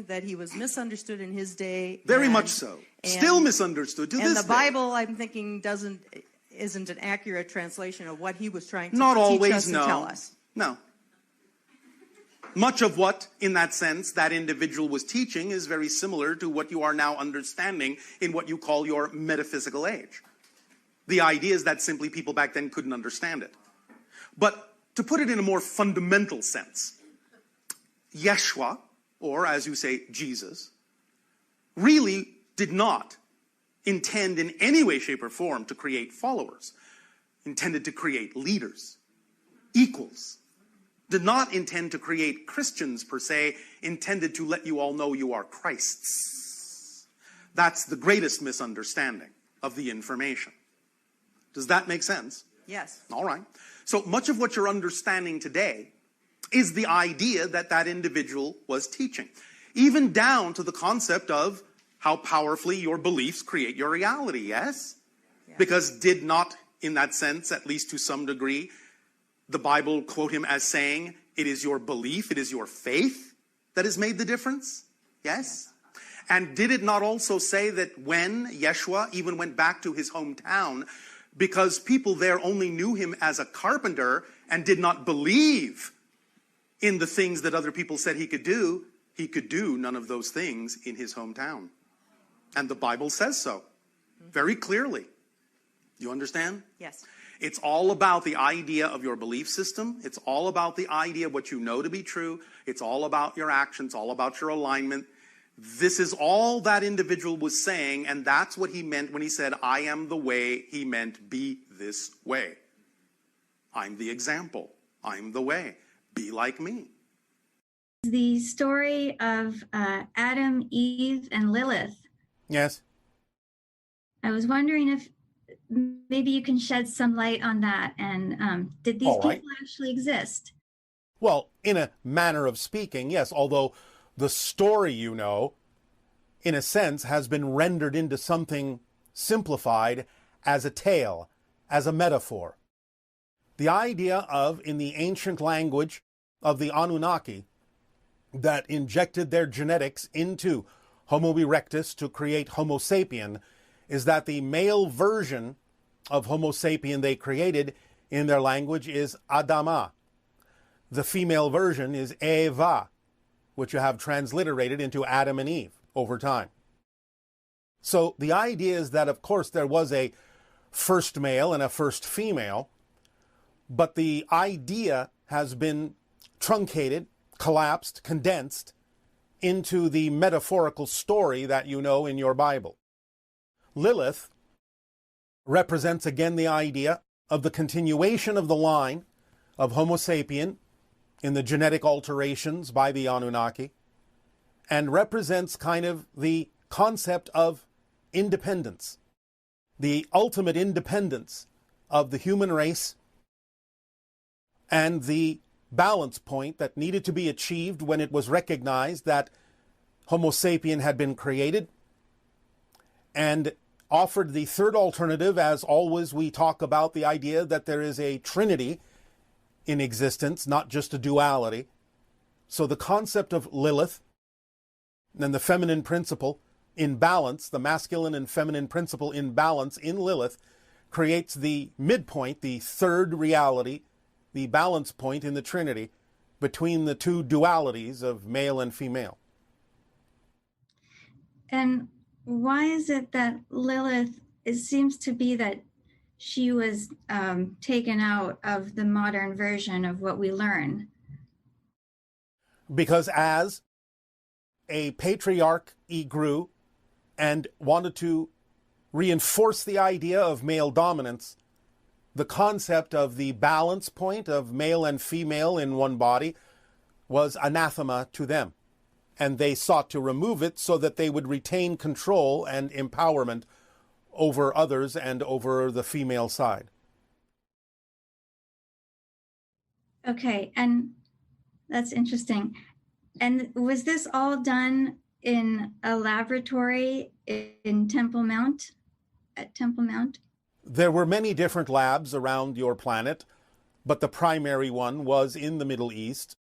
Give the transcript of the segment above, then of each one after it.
think that he was misunderstood in his day. Very much so. Still misunderstood to this day. And the Bible, I'm thinking, isn't an accurate translation of what he was trying to Not teach always, us and tell us. No. Much of what, in that sense, that individual was teaching is very similar to what you are now understanding in what you call your metaphysical age. The idea is that simply people back then couldn't understand it. But to put it in a more fundamental sense, Yeshua, or as you say, Jesus, really did not intend in any way, shape, or form to create followers. Intended to create leaders, equals. Did not intend to create Christians per se, intended to let you all know you are Christ's. That's the greatest misunderstanding of the information. Does that make sense? Yes. All right. So much of what you're understanding today is the idea that that individual was teaching. Even down to the concept of how powerfully your beliefs create your reality, yes? Yeah. Because did not, in that sense, at least to some degree, the Bible quote him as saying, it is your belief, it is your faith that has made the difference? Yes? And did it not also say that when Yeshua even went back to his hometown, because people there only knew him as a carpenter and did not believe in the things that other people said he could do none of those things in his hometown. And the Bible says so very clearly. You understand? Yes. It's all about the idea of your belief system. It's all about the idea of what you know to be true. It's all about your actions, all about your alignment. This is all that individual was saying, and that's what he meant when he said, I am the way. He meant, be this way. I'm the example. I'm the way. Be like me. The story of Adam, Eve, and Lilith. Yes. I was wondering if maybe you can shed some light on that. And did these people actually exist? Well, in a manner of speaking, yes, although the story, you know, in a sense, has been rendered into something simplified as a tale, as a metaphor. The idea of, in the ancient language of the Anunnaki, that injected their genetics into Homo erectus to create Homo sapien, is that the male version of Homo sapien they created in their language is Adama. The female version is Eva, which you have transliterated into Adam and Eve over time. So the idea is that, of course, there was a first male and a first female, but the idea has been truncated, collapsed, condensed into the metaphorical story that you know in your Bible. Lilith represents again the idea of the continuation of the line of Homo sapien in the genetic alterations by the Anunnaki, and represents kind of the concept of independence, the ultimate independence of the human race, and the balance point that needed to be achieved when it was recognized that Homo sapien had been created, and offered the third alternative. As always, we talk about the idea that there is a trinity in existence, not just a duality. So the concept of Lilith and the feminine principle in balance, the masculine and feminine principle in balance in Lilith, creates the midpoint, the third reality, the balance point in the Trinity between the two dualities of male and female. And why is it that Lilith, it seems to be that she was taken out of the modern version of what we learn? Because as a patriarch, he grew and wanted to reinforce the idea of male dominance, the concept of the balance point of male and female in one body was anathema to them. And they sought to remove it so that they would retain control and empowerment over others and over the female side. Okay, and that's interesting. And was this all done in a laboratory in Temple Mount, at Temple Mount? There were many different labs around your planet, but the primary one was in the Middle East.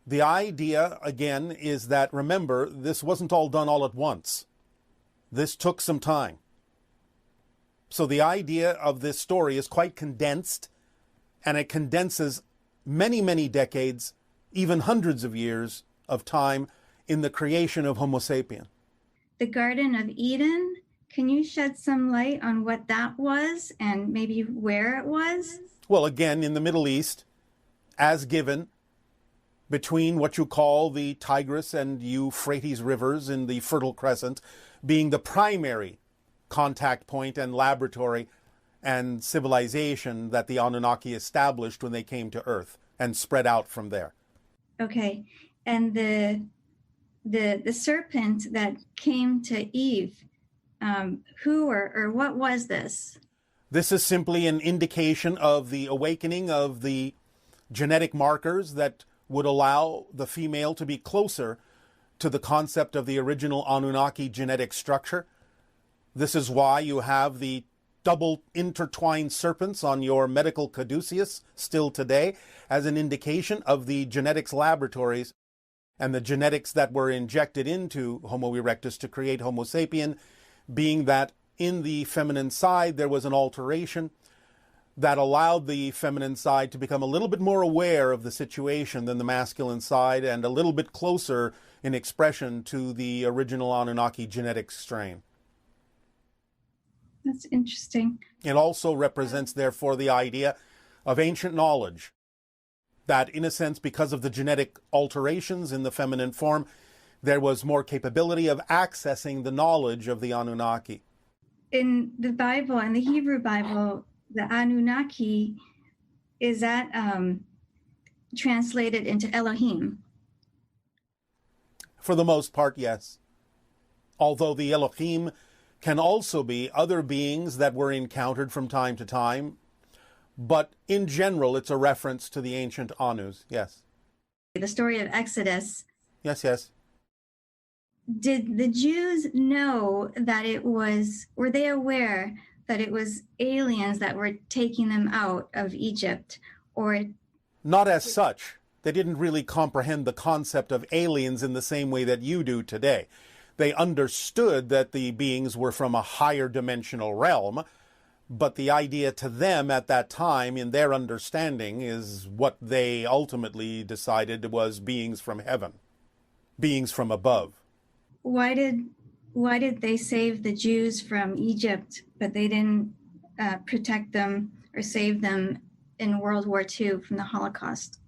The idea, again, is that, remember, this wasn't all done all at once. This took some time. So the idea of this story is quite condensed, and it condenses many, many decades, even hundreds of years of time in the creation of Homo sapien. The Garden of Eden, can you shed some light on what that was and maybe where it was? Well, again, in the Middle East, as given, between what you call the Tigris and Euphrates rivers in the Fertile Crescent being the primary contact point and laboratory and civilization that the Anunnaki established when they came to Earth and spread out from there. Okay. And the serpent that came to Eve, who or what was this? This is simply an indication of the awakening of the genetic markers that would allow the female to be closer to the concept of the original Anunnaki genetic structure. This is why you have the double intertwined serpents on your medical caduceus still today as an indication of the genetics laboratories and the genetics that were injected into Homo erectus to create Homo sapien, being that in the feminine side there was an alteration that allowed the feminine side to become a little bit more aware of the situation than the masculine side and a little bit closer in expression to the original Anunnaki genetic strain. That's interesting. It also represents, therefore, the idea of ancient knowledge, that in a sense, because of the genetic alterations in the feminine form, there was more capability of accessing the knowledge of the Anunnaki. In the Bible, in the Hebrew Bible, the Anunnaki, is that translated into Elohim? For the most part, yes. Although the Elohim can also be other beings that were encountered from time to time, but in general, it's a reference to the ancient Anus, yes. The story of Exodus. Yes, yes. Did the Jews know that were they aware that it was aliens that were taking them out of Egypt? Or not as such. They didn't really comprehend the concept of aliens in the same way that you do today. They understood that the beings were from a higher dimensional realm, but the idea to them at that time, in their understanding, is what they ultimately decided was beings from heaven, beings from above. Why did they save the Jews from Egypt, but they didn't protect them or save them in World War II from the Holocaust?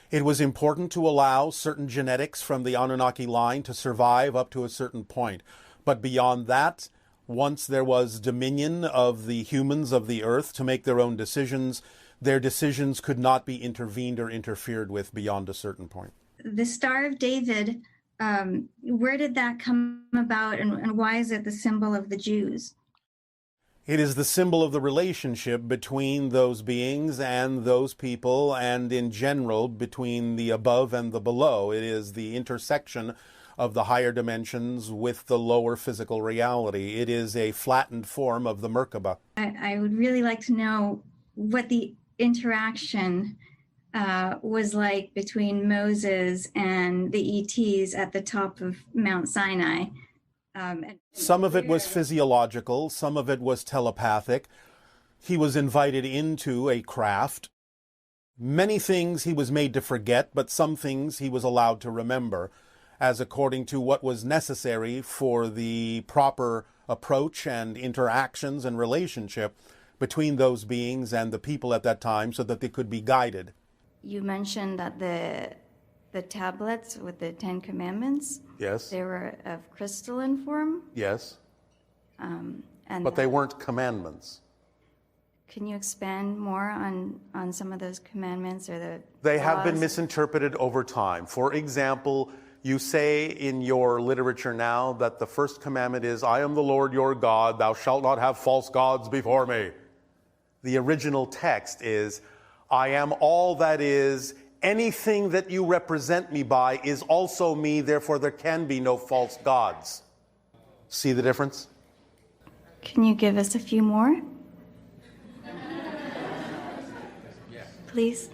It was important to allow certain genetics from the Anunnaki line to survive up to a certain point. But beyond that, once there was dominion of the humans of the earth to make their own decisions, their decisions could not be intervened or interfered with beyond a certain point. The Star of David, where did that come about, and why is it the symbol of the Jews? It is the symbol of the relationship between those beings and those people, and in general between the above and the below. It is the intersection of the higher dimensions with the lower physical reality. It is a flattened form of the Merkaba. I would really like to know what the interaction was like between Moses and the ETs at the top of Mount Sinai. Some of it was physiological, some of it was telepathic. He was invited into a craft. Many things he was made to forget, but some things he was allowed to remember, as according to what was necessary for the proper approach and interactions and relationship between those beings and the people at that time so that they could be guided. You mentioned that the tablets with the Ten Commandments, Yes. they were of crystalline form. Yes. And But they weren't commandments. Can you expand more on some of those commandments or the They have been laws? misinterpreted over time. For example, you say in your literature now that the first commandment is, I am the Lord your God, thou shalt not have false gods before me. The original text is, I am all that is, anything that you represent me by is also me, therefore there can be no false gods. See the difference? Can you give us a few more? Please.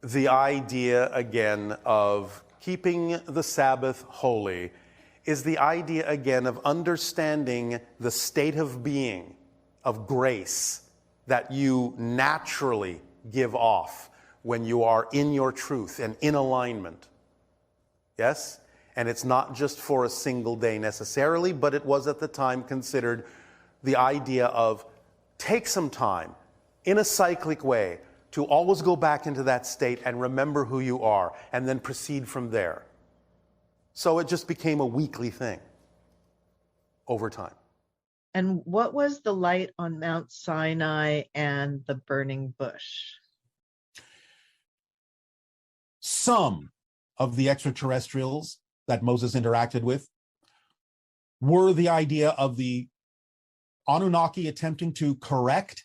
the idea again of keeping the Sabbath holy is the idea again of understanding the state of being, of grace, that you naturally give off when you are in your truth and in alignment. Yes? And it's not just for a single day necessarily, but it was at the time considered the idea of take some time in a cyclic way to always go back into that state and remember who you are and then proceed from there. So it just became a weekly thing over time. And what was the light on Mount Sinai and the burning bush? Some of the extraterrestrials that Moses interacted with were the idea of the Anunnaki attempting to correct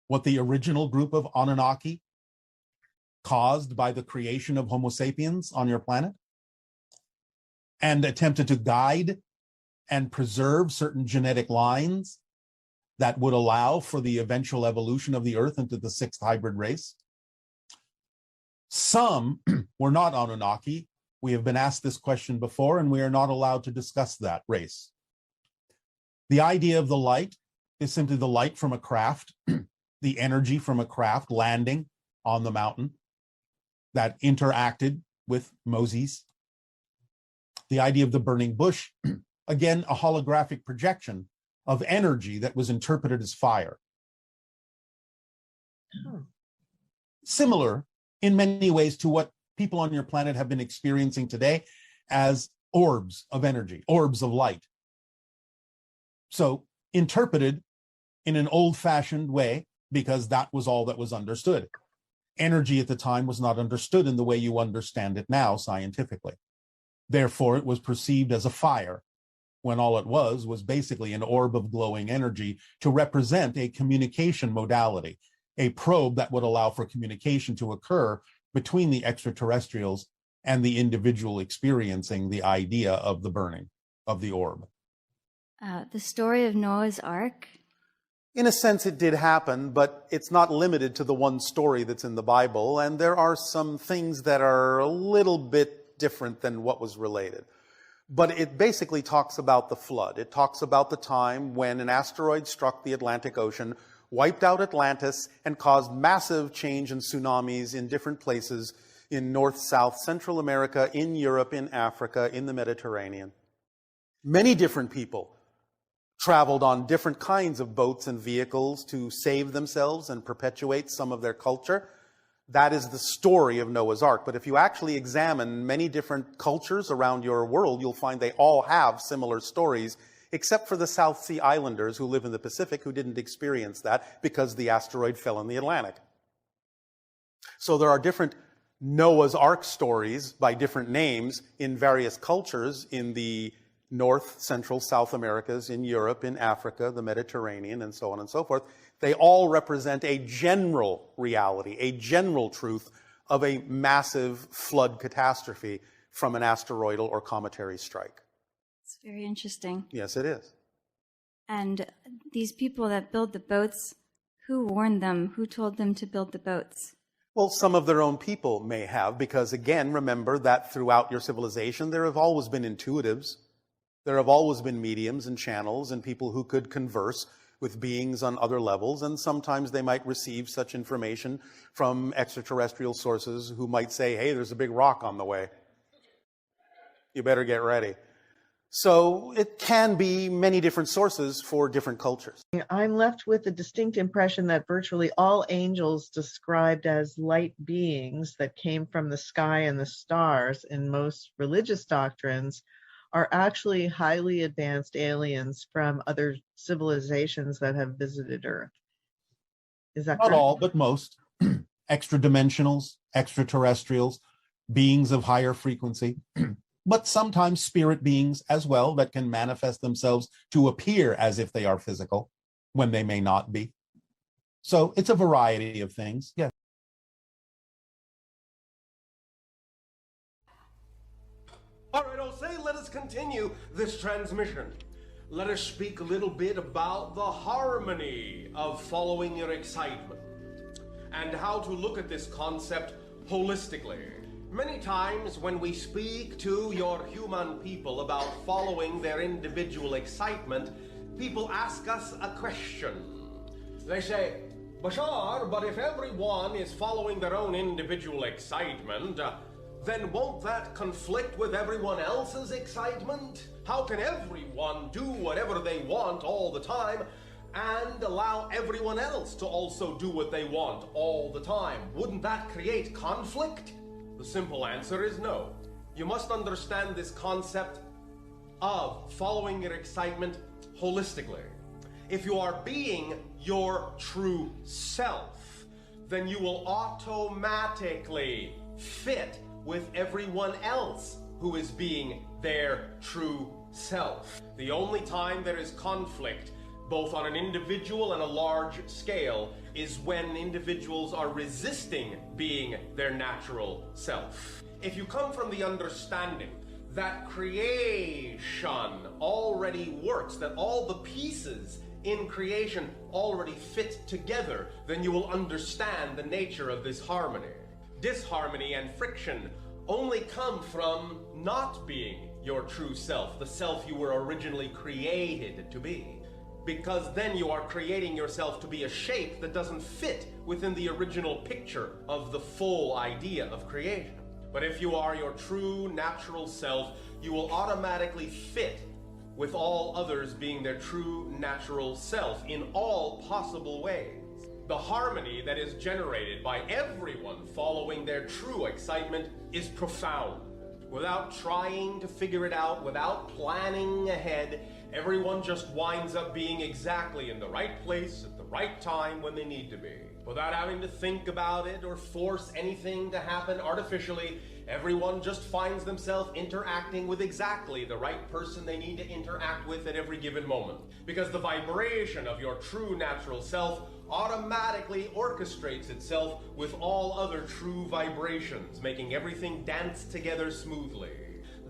what the original group of Anunnaki caused by the creation of Homo sapiens on your planet, and attempted to guide and preserve certain genetic lines that would allow for the eventual evolution of the Earth into the sixth hybrid race. Some were not Anunnaki. We have been asked this question before, and we are not allowed to discuss that race. The idea of the light is simply the light from a craft, the energy from a craft landing on the mountain that interacted with Moses. The idea of the burning bush, again, a holographic projection of energy that was interpreted as fire. Similar in many ways to what people on your planet have been experiencing today as orbs of energy, orbs of light. So interpreted in an old-fashioned way, because that was all that was understood. Energy at the time was not understood in the way you understand it now scientifically. Therefore, it was perceived as a fire, when all it was basically an orb of glowing energy to represent a communication modality, a probe that would allow for communication to occur between the extraterrestrials and the individual experiencing the idea of the burning of the orb. The story of Noah's Ark. In a sense, it did happen, but it's not limited to the one story that's in the Bible, and there are some things that are a little bit different than what was related. But it basically talks about the flood. It talks about the time when an asteroid struck the Atlantic Ocean, wiped out Atlantis, and caused massive change and tsunamis in different places in North, South, Central America, in Europe, in Africa, in the Mediterranean. Many different people traveled on different kinds of boats and vehicles to save themselves and perpetuate some of their culture. That is the story of Noah's Ark. But if you actually examine many different cultures around your world, you'll find they all have similar stories, except for the South Sea Islanders who live in the Pacific, who didn't experience that because the asteroid fell in the Atlantic. So there are different Noah's Ark stories by different names in various cultures in the North, Central, South Americas, in Europe, in Africa, the Mediterranean, and so on and so forth. They all represent a general reality, a general truth of a massive flood catastrophe from an asteroidal or cometary strike. It's very interesting. Yes, it is. And these people that build the boats, who warned them? Who told them to build the boats? Well, some of their own people may have, because again, remember that throughout your civilization, there have always been intuitives. There have always been mediums and channels and people who could converse with beings on other levels, and sometimes they might receive such information from extraterrestrial sources who might say, hey, there's a big rock on the way. You better get ready. So it can be many different sources for different cultures. I'm left with the distinct impression that virtually all angels described as light beings that came from the sky and the stars in most religious doctrines are actually highly advanced aliens from other civilizations that have visited Earth. Is that correct? Not all, but most. Extra-dimensionals, extraterrestrials, beings of higher frequency, but sometimes spirit beings as well that can manifest themselves to appear as if they are physical when they may not be. So it's a variety of things. Yes. All right, I'll say, let us continue this transmission. Let us speak a little bit about the harmony of following your excitement and how to look at this concept holistically. Many times when we speak to your human people about following their individual excitement, people ask us a question. They say, Bashar, but if everyone is following their own individual excitement, then won't that conflict with everyone else's excitement? How can everyone do whatever they want all the time and allow everyone else to also do what they want all the time? Wouldn't that create conflict? The simple answer is no. You must understand this concept of following your excitement holistically. If you are being your true self, then you will automatically fit with everyone else who is being their true self. The only time there is conflict, both on an individual and a large scale, is when individuals are resisting being their natural self. If you come from the understanding that creation already works, that all the pieces in creation already fit together, then you will understand the nature of this harmony. Disharmony and friction only come from not being your true self, the self you were originally created to be. Because then you are creating yourself to be a shape that doesn't fit within the original picture of the full idea of creation. But if you are your true natural self, you will automatically fit with all others being their true natural self in all possible ways. The harmony that is generated by everyone following their true excitement is profound. Without trying to figure it out, without planning ahead, everyone just winds up being exactly in the right place at the right time when they need to be. Without having to think about it or force anything to happen artificially, everyone just finds themselves interacting with exactly the right person they need to interact with at every given moment. Because the vibration of your true natural self automatically orchestrates itself with all other true vibrations, making everything dance together smoothly.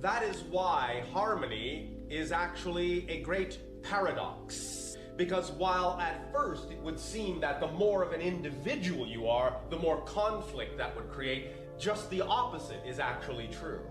That is why harmony is actually a great paradox. Because while at first it would seem that the more of an individual you are, the more conflict that would create, just the opposite is actually true.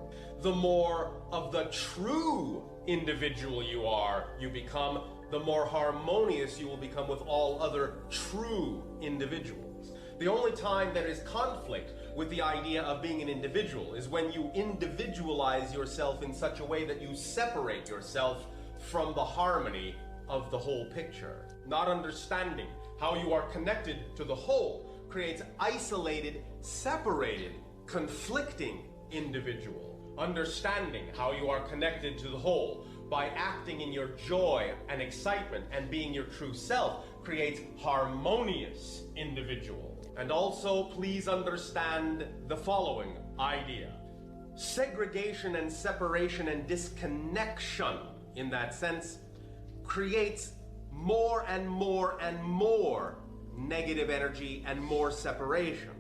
The more of the true individual you become, the more harmonious you will become with all other true individuals. The only time there is conflict with the idea of being an individual is when you individualize yourself in such a way that you separate yourself from the harmony of the whole picture. Not understanding how you are connected to the whole creates isolated, separated, conflicting individual. Understanding how you are connected to the whole by acting in your joy and excitement and being your true self creates harmonious individual. And also, please understand the following idea. Segregation and separation and disconnection, in that sense, creates more and more and more negative energy and more separation.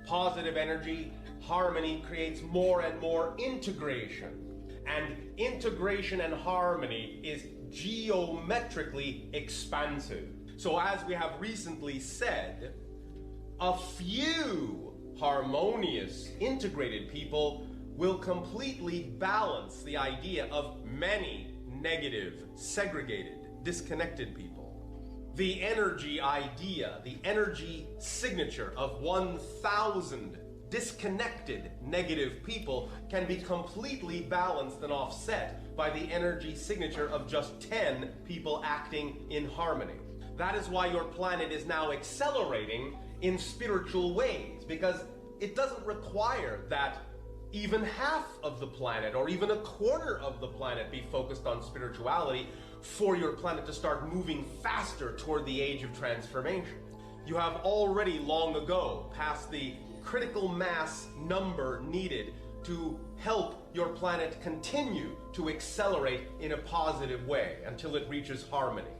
Positive energy, harmony, creates more and more integration. And integration and harmony is geometrically expansive. So as we have recently said, a few harmonious, integrated people will completely balance the idea of many negative, segregated, disconnected people. The energy idea, the energy signature of 1,000 disconnected negative people can be completely balanced and offset by the energy signature of just 10 people acting in harmony. That is why your planet is now accelerating in spiritual ways, because it doesn't require that even half of the planet or even a quarter of the planet be focused on spirituality for your planet to start moving faster toward the age of transformation. You have already long ago passed the critical mass number needed to help your planet continue to accelerate in a positive way until it reaches harmony.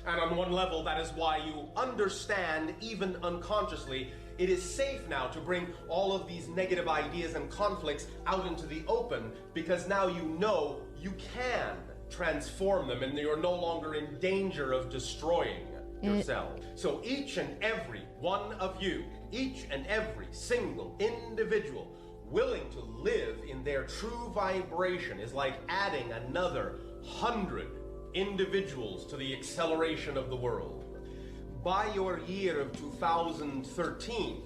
And on one level, that is why you understand, even unconsciously, it is safe now to bring all of these negative ideas and conflicts out into the open, because now you know you can transform them and you're no longer in danger of destroying yourself. So each and every one of you each and every single individual willing to live in their true vibration is like adding another 100 individuals to the acceleration of the world. By your year of 2013,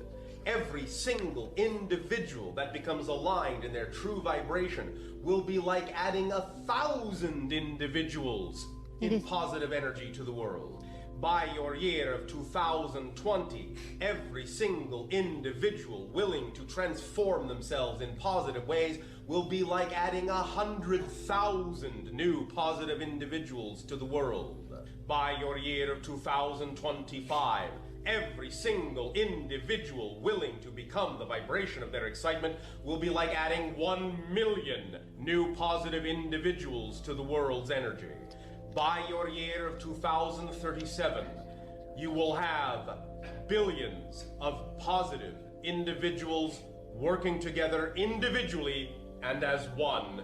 every single individual that becomes aligned in their true vibration will be like adding 1,000 individuals in positive energy to the world. By your year of 2020, every single individual willing to transform themselves in positive ways will be like adding 100,000 new positive individuals to the world. By your year of 2025, every single individual willing to become the vibration of their excitement will be like adding 1 million new positive individuals to the world's energy. By your year of 2037, you will have billions of positive individuals working together individually and as one.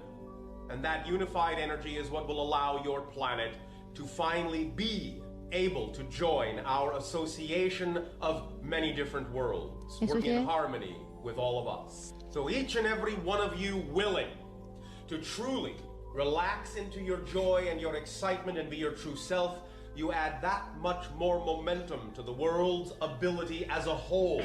And that unified energy is what will allow your planet to finally be able to join our association of many different worlds, working in harmony with all of us. So each and every one of you willing to truly relax into your joy and your excitement and be your true self, you add that much more momentum to the world's ability as a whole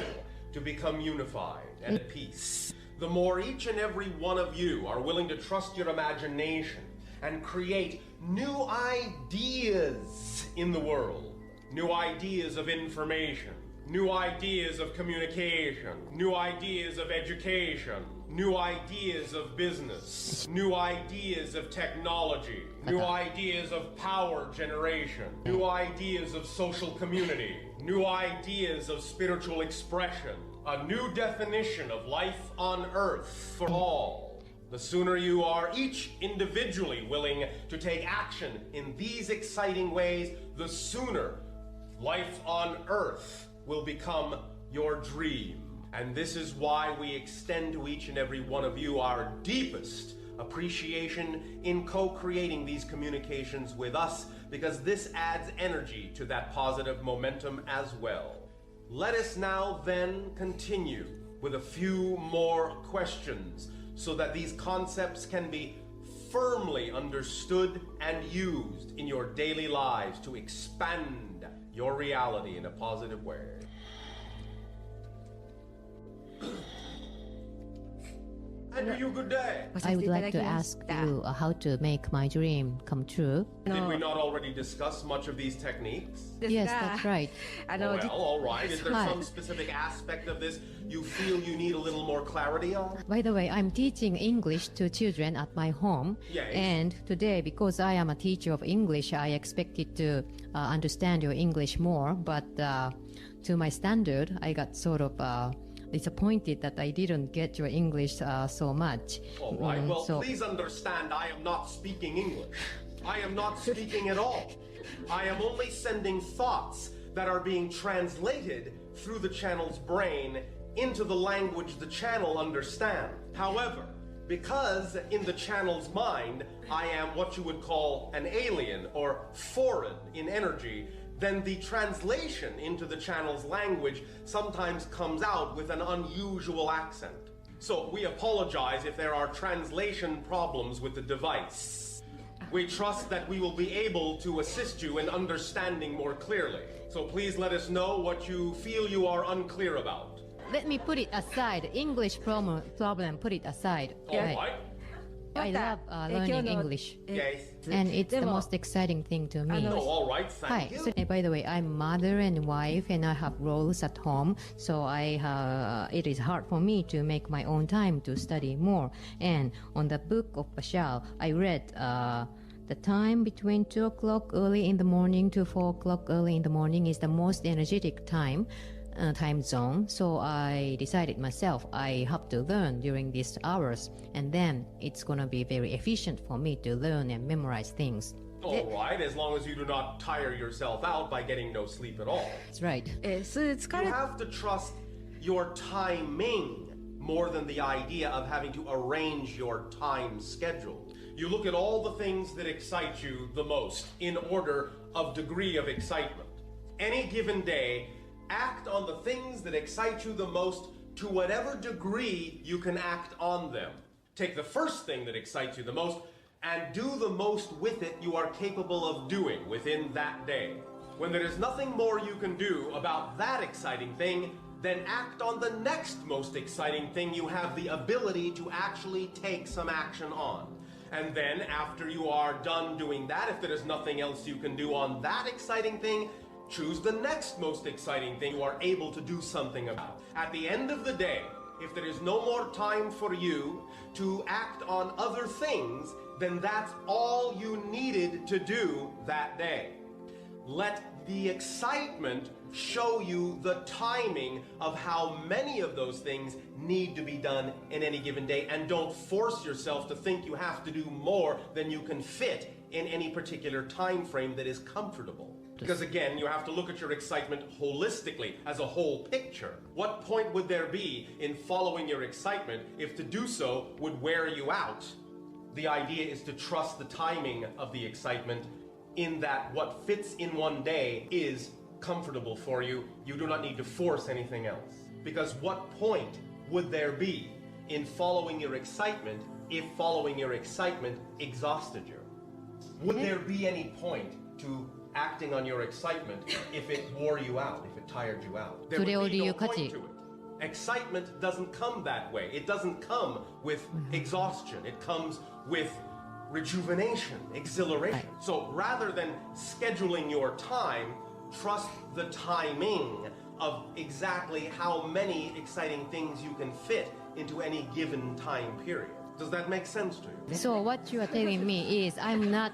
to become unified and at peace. The more each and every one of you are willing to trust your imagination and create new ideas in the world, new ideas of information, new ideas of communication, new ideas of education, new ideas of business, new ideas of technology, new ideas of power generation, new ideas of social community, new ideas of spiritual expression, a new definition of life on earth for all. The sooner you are each individually willing to take action in these exciting ways, the sooner life on earth will become your dream. And this is why we extend to each and every one of you our deepest appreciation in co-creating these communications with us, because this adds energy to that positive momentum as well. Let us now then continue with a few more questions so that these concepts can be firmly understood and used in your daily lives to expand your reality in a positive way. And you good day. I would like to ask you how to make my dream come true. Did we not already discuss much of these techniques? Yes, that's right. Well, all right. Is there some specific aspect of this you feel you need a little more clarity on? By the way, I'm teaching English to children at my home. Yes. And today, because I am a teacher of English, I expected to understand your English more. But to my standard, I got sort of disappointed that I didn't get your English so much. All right. Well, please understand, I am not speaking English. I am not speaking at all. I am only sending thoughts that are being translated through the channel's brain into the language the channel understands. However, because in the channel's mind, I am what you would call an alien or foreign in energy, then the translation into the channel's language sometimes comes out with an unusual accent. So we apologize if there are translation problems with the device. We trust that we will be able to assist you in understanding more clearly. So please let us know what you feel you are unclear about. Let me put it aside. English problem, put it aside. All right. I love learning English. Yes. And it's the most exciting thing to me. Oh, all right. Thank Hi. you. So, by the way, I'm mother and wife, and I have roles at home. So it is hard for me to make my own time to study more. And on the book of Bashar, I read the time between 2 o'clock early in the morning to 4 o'clock early in the morning is the most energetic time zone. So I decided myself I have to learn during these hours, and then it's gonna be very efficient for me to learn and memorize things. All right, as long as you do not tire yourself out by getting no sleep at all. That's right. You have to trust your timing more than the idea of having to arrange your time schedule. You look at all the things that excite you the most in order of degree of excitement. Any given day act on the things that excite you the most to whatever degree you can act on them. Take the first thing that excites you the most and do the most with it you are capable of doing within that day. When there is nothing more you can do about that exciting thing, then act on the next most exciting thing you have the ability to actually take some action on. And then after you are done doing that, if there is nothing else you can do on that exciting thing, choose the next most exciting thing you are able to do something about. At the end of the day, if there is no more time for you to act on other things, then that's all you needed to do that day. Let the excitement show you the timing of how many of those things need to be done in any given day, and don't force yourself to think you have to do more than you can fit in any particular time frame that is comfortable. Because again, you have to look at your excitement holistically, as a whole picture. What point would there be in following your excitement if to do so would wear you out? The idea is to trust the timing of the excitement, in that what fits in one day is comfortable for you. You do not need to force anything else. Because what point would there be in following your excitement if following your excitement exhausted you? Would there be any point to acting on your excitement if it wore you out, if it tired you out? There would be no point to it. Excitement doesn't come that way. It doesn't come with exhaustion. It comes with rejuvenation, exhilaration. So rather than scheduling your time, trust the timing of exactly how many exciting things you can fit into any given time period. Does that make sense to you? So what you are telling me is I'm not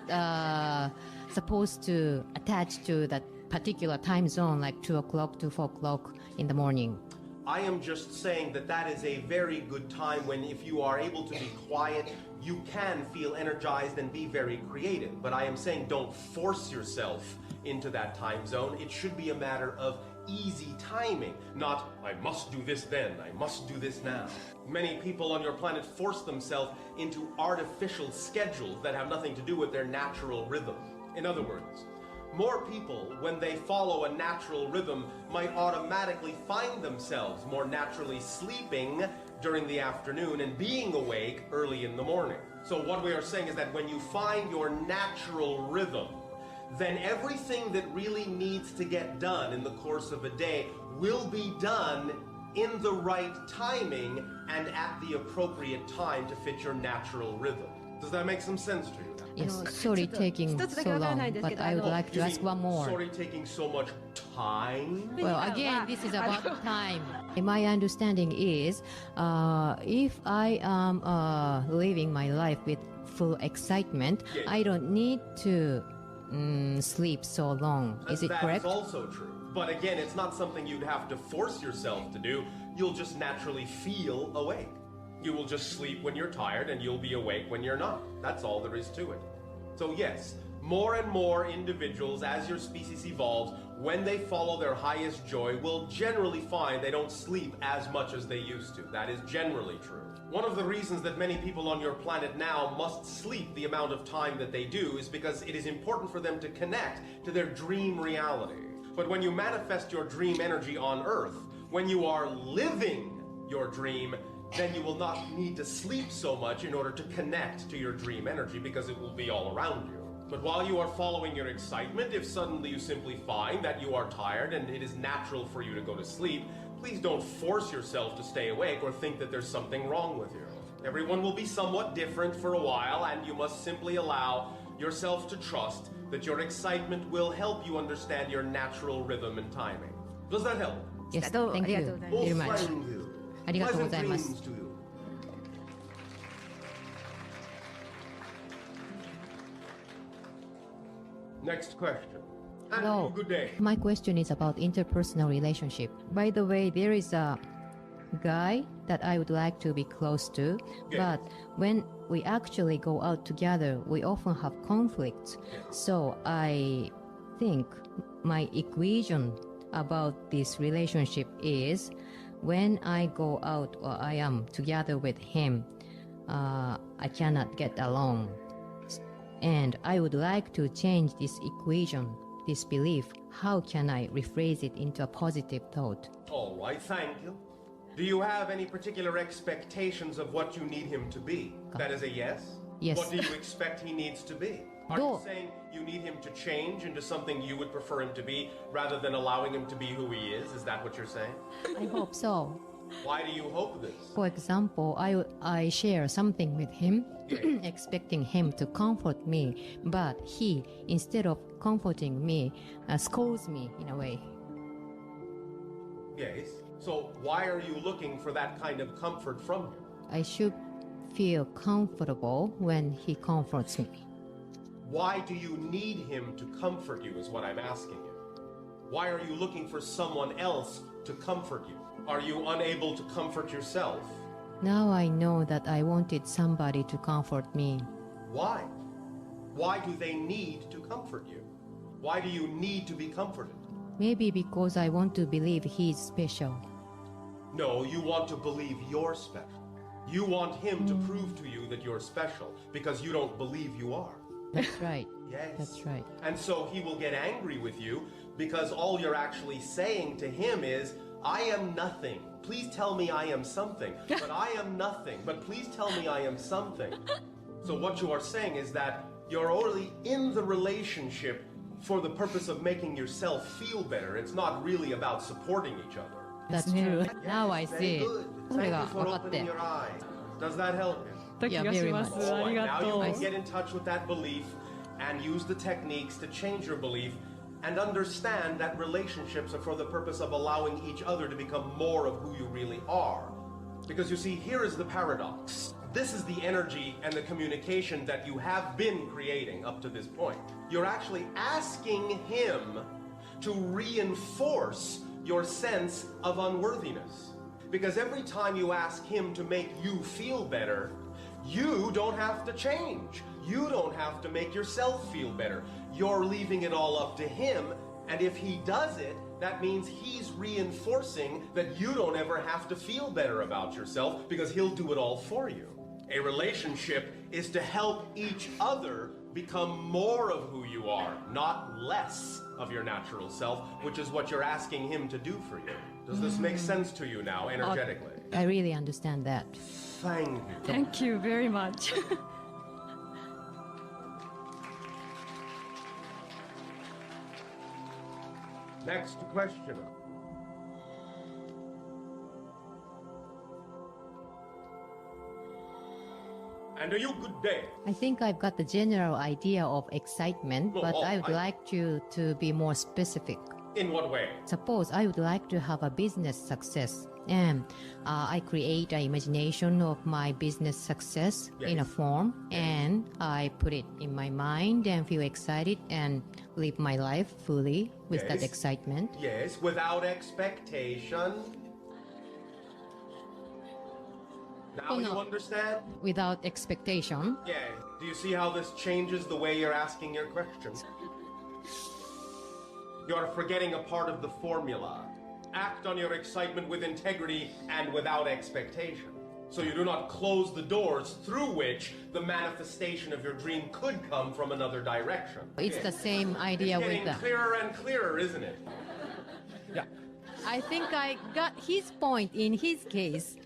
supposed to attach to that particular time zone, like 2 o'clock to 4 o'clock in the morning. I am just saying that that is a very good time when, if you are able to be quiet, you can feel energized and be very creative. But I am saying don't force yourself into that time zone. It should be a matter of easy timing, not I must do this then, I must do this now. Many people on your planet force themselves into artificial schedules that have nothing to do with their natural rhythm. In other words, more people, when they follow a natural rhythm, might automatically find themselves more naturally sleeping during the afternoon and being awake early in the morning. So what we are saying is that when you find your natural rhythm, then everything that really needs to get done in the course of a day will be done in the right timing and at the appropriate time to fit your natural rhythm. Does that make some sense to you? Yes, sorry taking so long, but I would like to ask one more. Sorry taking so much time? Well, again, this is about time. My understanding is if I am living my life with full excitement, Yes. I don't need to sleep so long. Is it correct? That is also true. But again, it's not something you'd have to force yourself to do. You'll just naturally feel awake. You will just sleep when you're tired and you'll be awake when you're not. That's all there is to it. So yes, more and more individuals, as your species evolves, when they follow their highest joy, will generally find they don't sleep as much as they used to. That is generally true. One of the reasons that many people on your planet now must sleep the amount of time that they do is because it is important for them to connect to their dream reality. But when you manifest your dream energy on Earth, when you are living your dream, then you will not need to sleep so much in order to connect to your dream energy because it will be all around you. But while you are following your excitement, if suddenly you simply find that you are tired and it is natural for you to go to sleep, please don't force yourself to stay awake or think that there's something wrong with you. Everyone will be somewhat different for a while, and you must simply allow yourself to trust that your excitement will help you understand your natural rhythm and timing. Does that help? Yes, thank you very much. Thank you. ありがとうございます。 Pleasant dreams to you. Next question. Hello. Good day. My question is about interpersonal relationship. By the way, there is a guy that I would like to be close to, Yes. but when we actually go out together, we often have conflicts. So I think my equation about this relationship is when I go out or I am together with him, I cannot get along. And I would like to change this equation this belief, how can I rephrase it into a positive thought? All right, thank you. Do you have any particular expectations of what you need him to be? That is a yes? Yes. What do you expect he needs to be? Are you saying you need him to change into something you would prefer him to be rather than allowing him to be who he is? Is that what you're saying? I hope so. Why do you hope this? For example, I share something with him, expecting him to comfort me, but he, instead of comforting me, scolds me in a way. Yes. So why are you looking for that kind of comfort from him? I should feel comfortable when he comforts me. Why do you need him to comfort you is what I'm asking you. Why are you looking for someone else to comfort you? Are you unable to comfort yourself? Now I know that I wanted somebody to comfort me. Why? Why do they need to comfort you? Why do you need to be comforted? Maybe because I want to believe he's special. No, you want to believe you're special. You want him to prove to you that you're special because you don't believe you are. That's right. Yes. That's right. And so he will get angry with you because all you're actually saying to him is, I am nothing. Please tell me I am something. But I am nothing. But please tell me I am something. So what you are saying is that you're only in the relationship for the purpose of making yourself feel better. It's not really about supporting each other. That's true. Now I Very see. good. それ Thank が you 分 for かって opening your eyes. Does that help you? た気がします。 Yeah, very much. あり Now が you とう。 can get in touch with that belief and use the techniques to change your belief and understand that relationships are for the purpose of allowing each other to become more of who you really are. Because you see, here is the paradox. This is the energy and the communication that you have been creating up to this point. You're actually asking him to reinforce your sense of unworthiness. Because every time you ask him to make you feel better, you don't have to change. You don't have to make yourself feel better. You're leaving it all up to him, and if he does it, that means he's reinforcing that you don't ever have to feel better about yourself because he'll do it all for you. A relationship is to help each other become more of who you are, not less of your natural self, which is what you're asking him to do for you. Does this make sense to you now, energetically? I really understand that. Thank you. Thank you very much. Next question. And are you good day? I think I've got the general idea of excitement, Oh, but oh, I would I- like you to be more specific. In what way? Suppose I would like to have a business success, and I create an imagination of my business success in a Yes. form, and I put it in my mind and feel excited and live my life fully with that Yes. excitement. Yes, without expectation. Now Oh, you no. understand? Without expectation. Yeah. Do you see how this changes the way you're asking your questions? You're forgetting a part of the formula. Act on your excitement with integrity and without expectation. So you do not close the doors through which the manifestation of your dream could come from another direction. It's the same idea It's with getting that. clearer and clearer, isn't it? I think I got his point in his case.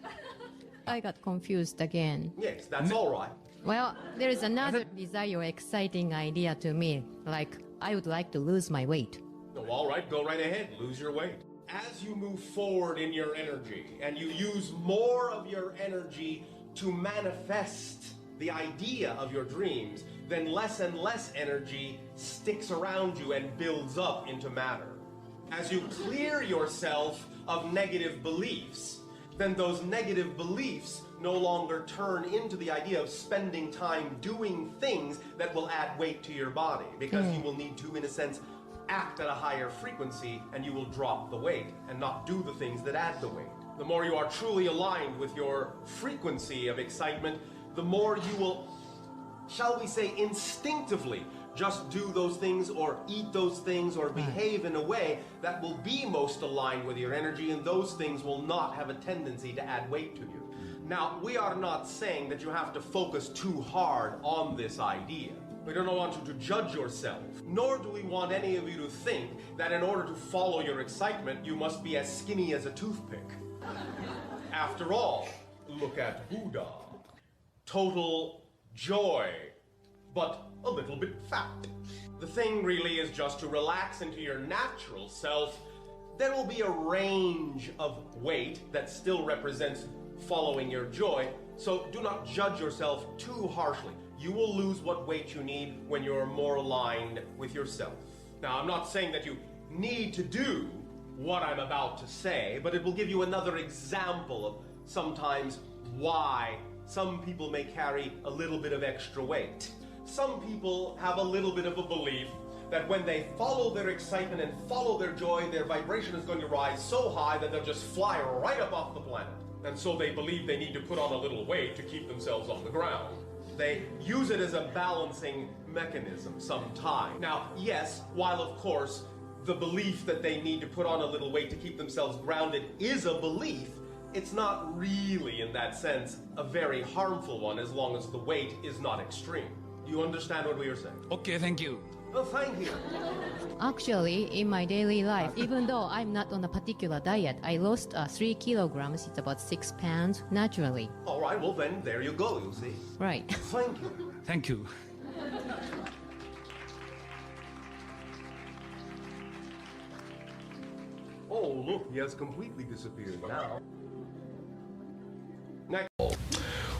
I got confused again. Yes, that's all right. Well, there is another desire, exciting idea to me. Like, I would like to lose my weight. Oh, all right, go right ahead. Lose your weight. As you move forward in your energy and you use more of your energy to manifest the idea of your dreams, then less and less energy sticks around you and builds up into matter. As you clear yourself of negative beliefs, then those negative beliefs no longer turn into the idea of spending time doing things that will add weight to your body, because you will need to, in a sense, act at a higher frequency, and you will drop the weight and not do the things that add the weight. The more you are truly aligned with your frequency of excitement, the more you will, shall we say, instinctively just do those things or eat those things or behave in a way that will be most aligned with your energy, and those things will not have a tendency to add weight to you. Now, we are not saying that you have to focus too hard on this idea. We don't want you to judge yourself, nor do we want any of you to think that in order to follow your excitement, you must be as skinny as a toothpick. After all, look at Buddha. Total joy, but a little bit fat. The thing really is just to relax into your natural self. There will be a range of weight that still represents following your joy, so do not judge yourself too harshly. You will lose what weight you need when you're more aligned with yourself. Now, I'm not saying that you need to do what I'm about to say, but it will give you another example of sometimes why some people may carry a little bit of extra weight. Some people have a little bit of a belief that when they follow their excitement and follow their joy, their vibration is going to rise so high that they'll just fly right up off the planet. And so they believe they need to put on a little weight to keep themselves on the ground. They use it as a balancing mechanism sometimes. Now, yes, while of course the belief that they need to put on a little weight to keep themselves grounded is a belief, it's not really, in that sense, a very harmful one as long as the weight is not extreme. You understand what we are saying? Okay, thank you. Well, thank you. Actually, in my daily life, even though I'm not on a particular diet, I lost 3 kilograms. It's about 6 pounds naturally. All right, well then, there you go, you see. Right. Thank you. Thank you. Oh, look, he has completely disappeared now. Next.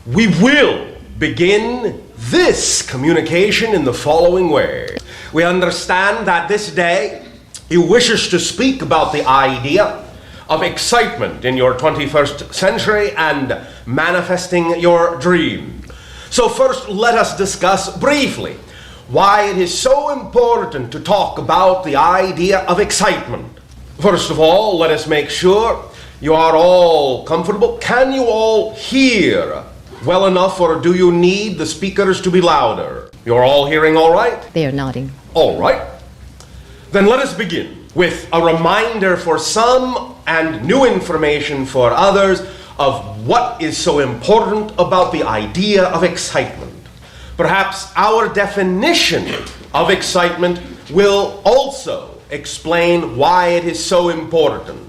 We will begin this communication in the following way. We understand that this day he wishes to speak about the idea of excitement in your 21st century and manifesting your dream. So first, let us discuss briefly why it is so important to talk about the idea of excitement. First of all, let us make sure you are all comfortable. Can you all hear well enough, or do you need the speakers to be louder? You're all hearing all right? They are nodding. All right. Then let us begin with a reminder for some and new information for others of what is so important about the idea of excitement. Perhaps our definition of excitement will also explain why it is so important.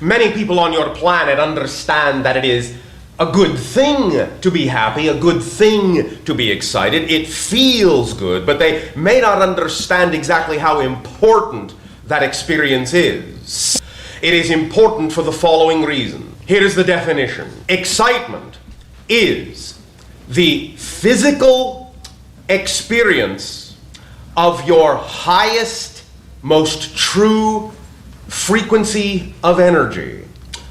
Many people on your planet understand that it is a good thing to be happy, a good thing to be excited. It feels good, but they may not understand exactly how important that experience is. It is important for the following reason. Here is the definition. Excitement is the physical experience of your highest, most true frequency of energy.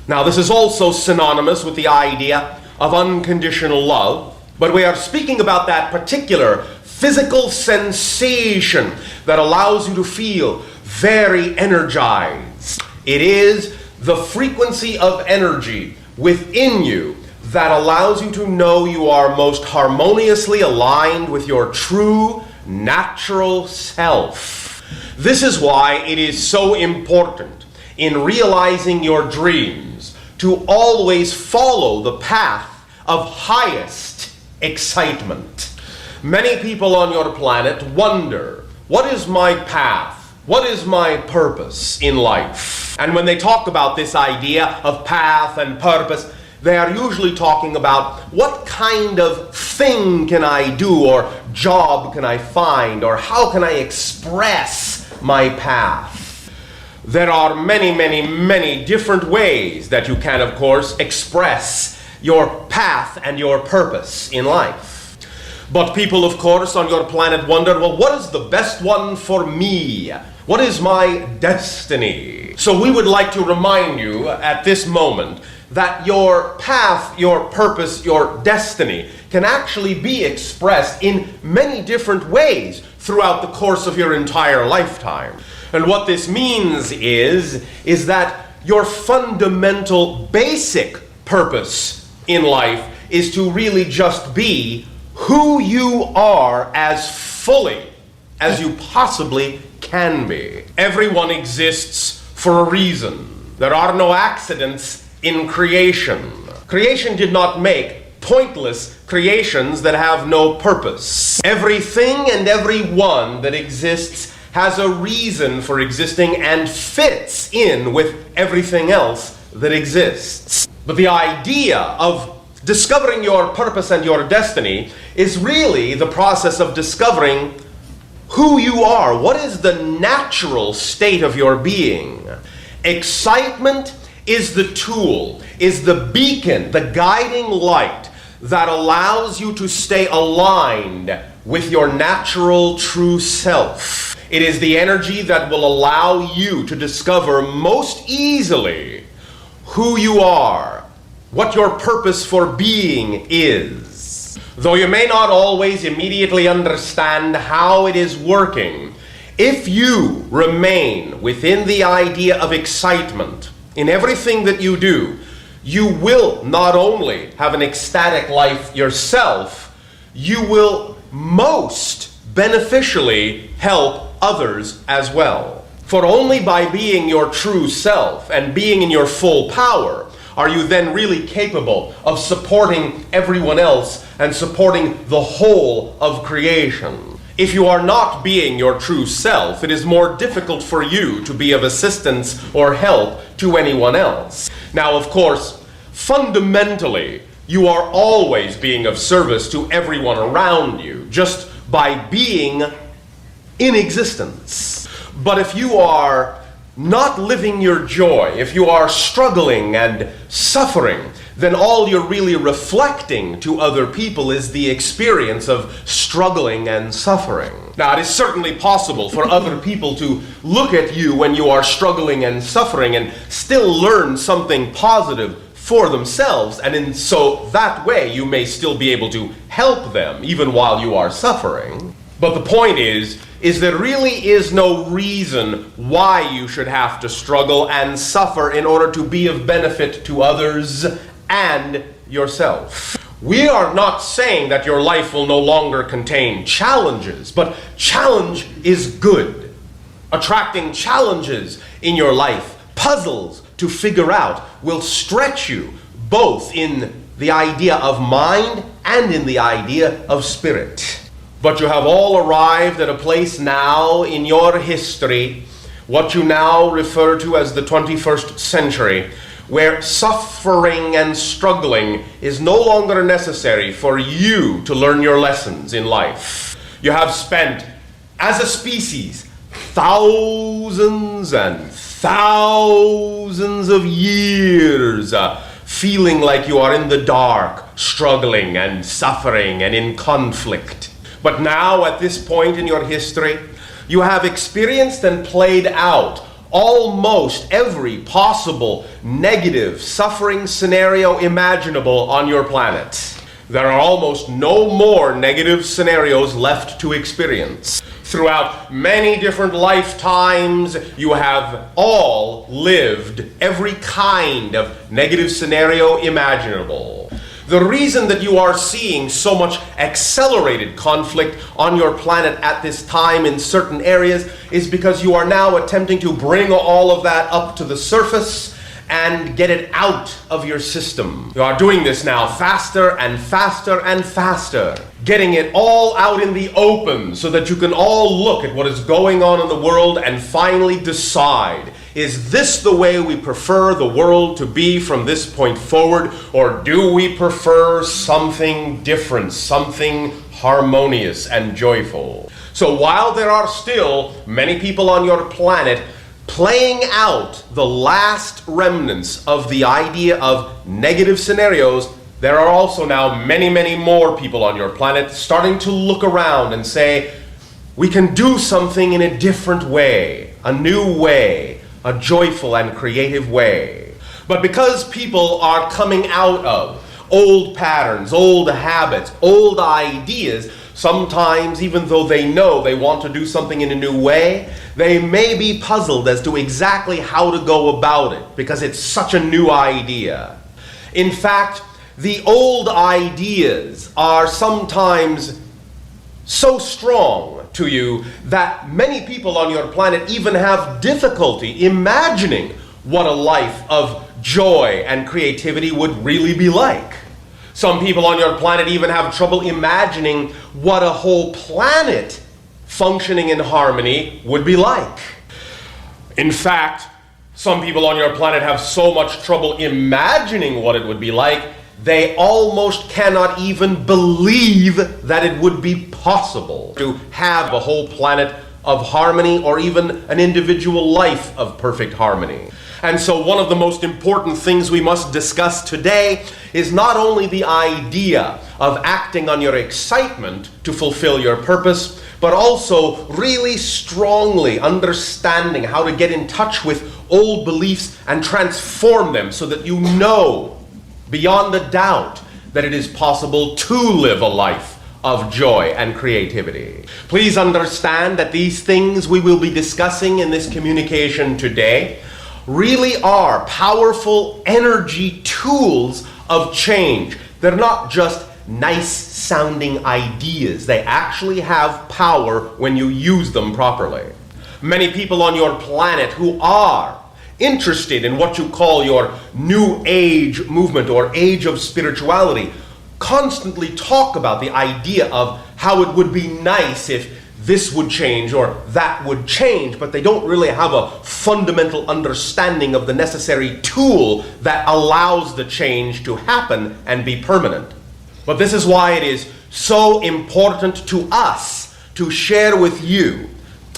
Now, this is also synonymous with the idea of unconditional love, but we are speaking about that particular physical sensation that allows you to feel very energized. It is the frequency of energy within you that allows you to know you are most harmoniously aligned with your true natural self. This is why it is so important in realizing your dreams to always follow the path of highest excitement. Many people on your planet wonder, what is my path? What is my purpose in life? And when they talk about this idea of path and purpose, they are usually talking about what kind of thing can I do, or job can I find, or how can I express my path. There are many, many, many different ways that you can, of course, express your path and your purpose in life. But people, of course, on your planet wonder, well, what is the best one for me? What is my destiny? So we would like to remind you at this moment that your path, your purpose, your destiny can actually be expressed in many different ways throughout the course of your entire lifetime. And what this means is that your fundamental basic purpose in life is to really just be who you are as fully as you possibly can be. Everyone exists for a reason. There are no accidents in creation. Creation did not make pointless creations that have no purpose. Everything and everyone that exists has a reason for existing and fits in with everything else that exists. But the idea of discovering your purpose and your destiny is really the process of discovering who you are. What is the natural state of your being? Excitement is the tool, is the beacon, the guiding light that allows you to stay aligned with your natural true self. It is the energy that will allow you to discover most easily who you are, what your purpose for being is. Though you may not always immediately understand how it is working, if you remain within the idea of excitement in everything that you do, you will not only have an ecstatic life yourself, you will most beneficially help others as well. For only by being your true self and being in your full power are you then really capable of supporting everyone else and supporting the whole of creation. If you are not being your true self, it is more difficult for you to be of assistance or help to anyone else. Now, of course, fundamentally, you are always being of service to everyone around you, just by being in existence. But if you are not living your joy, if you are struggling and suffering, then all you're really reflecting to other people is the experience of struggling and suffering. Now, it is certainly possible for other people to look at you when you are struggling and suffering and still learn something positive for themselves, and in so that way you may still be able to help them even while you are suffering. But the point is there really is no reason why you should have to struggle and suffer in order to be of benefit to others and yourself. We are not saying that your life will no longer contain challenges, but challenge is good. Attracting challenges in your life, puzzles to figure out, will stretch you both in the idea of mind and in the idea of spirit. But you have all arrived at a place now in your history, what you now refer to as the 21st century, where suffering and struggling is no longer necessary for you to learn your lessons in life. You have spent, as a species, thousands and thousands of years feeling like you are in the dark, struggling and suffering and in conflict. But now, at this point in your history, you have experienced and played out almost every possible negative suffering scenario imaginable on your planet. There are almost no more negative scenarios left to experience. Throughout many different lifetimes, you have all lived every kind of negative scenario imaginable. The reason that you are seeing so much accelerated conflict on your planet at this time in certain areas is because you are now attempting to bring all of that up to the surface and get it out of your system. You are doing this now faster and faster and faster, getting it all out in the open so that you can all look at what is going on in the world and finally decide, is this the way we prefer the world to be from this point forward, or do we prefer something different, something harmonious and joyful? So while there are still many people on your planet playing out the last remnants of the idea of negative scenarios, there are also now many, many more people on your planet starting to look around and say, we can do something in a different way, a new way, a joyful and creative way. But because people are coming out of old patterns, old habits, old ideas, sometimes even though they know they want to do something in a new way, they may be puzzled as to exactly how to go about it because it's such a new idea. In fact, the old ideas are sometimes so strong to you that many people on your planet even have difficulty imagining what a life of joy and creativity would really be like. Some people on your planet even have trouble imagining what a whole planet functioning in harmony would be like. In fact, some people on your planet have so much trouble imagining what it would be like, they almost cannot even believe that it would be possible to have a whole planet of harmony or even an individual life of perfect harmony. And so one of the most important things we must discuss today is not only the idea of acting on your excitement to fulfill your purpose, but also really strongly understanding how to get in touch with old beliefs and transform them so that you know beyond a doubt that it is possible to live a life of joy and creativity. Please understand that these things we will be discussing in this communication today really are powerful energy tools of change. They're not just nice sounding ideas. They actually have power when you use them properly. Many people on your planet who are interested in what you call your New Age movement or age of spirituality constantly talk about the idea of how it would be nice if this would change or that would change, but they don't really have a fundamental understanding of the necessary tool that allows the change to happen and be permanent. But this is why it is so important to us to share with you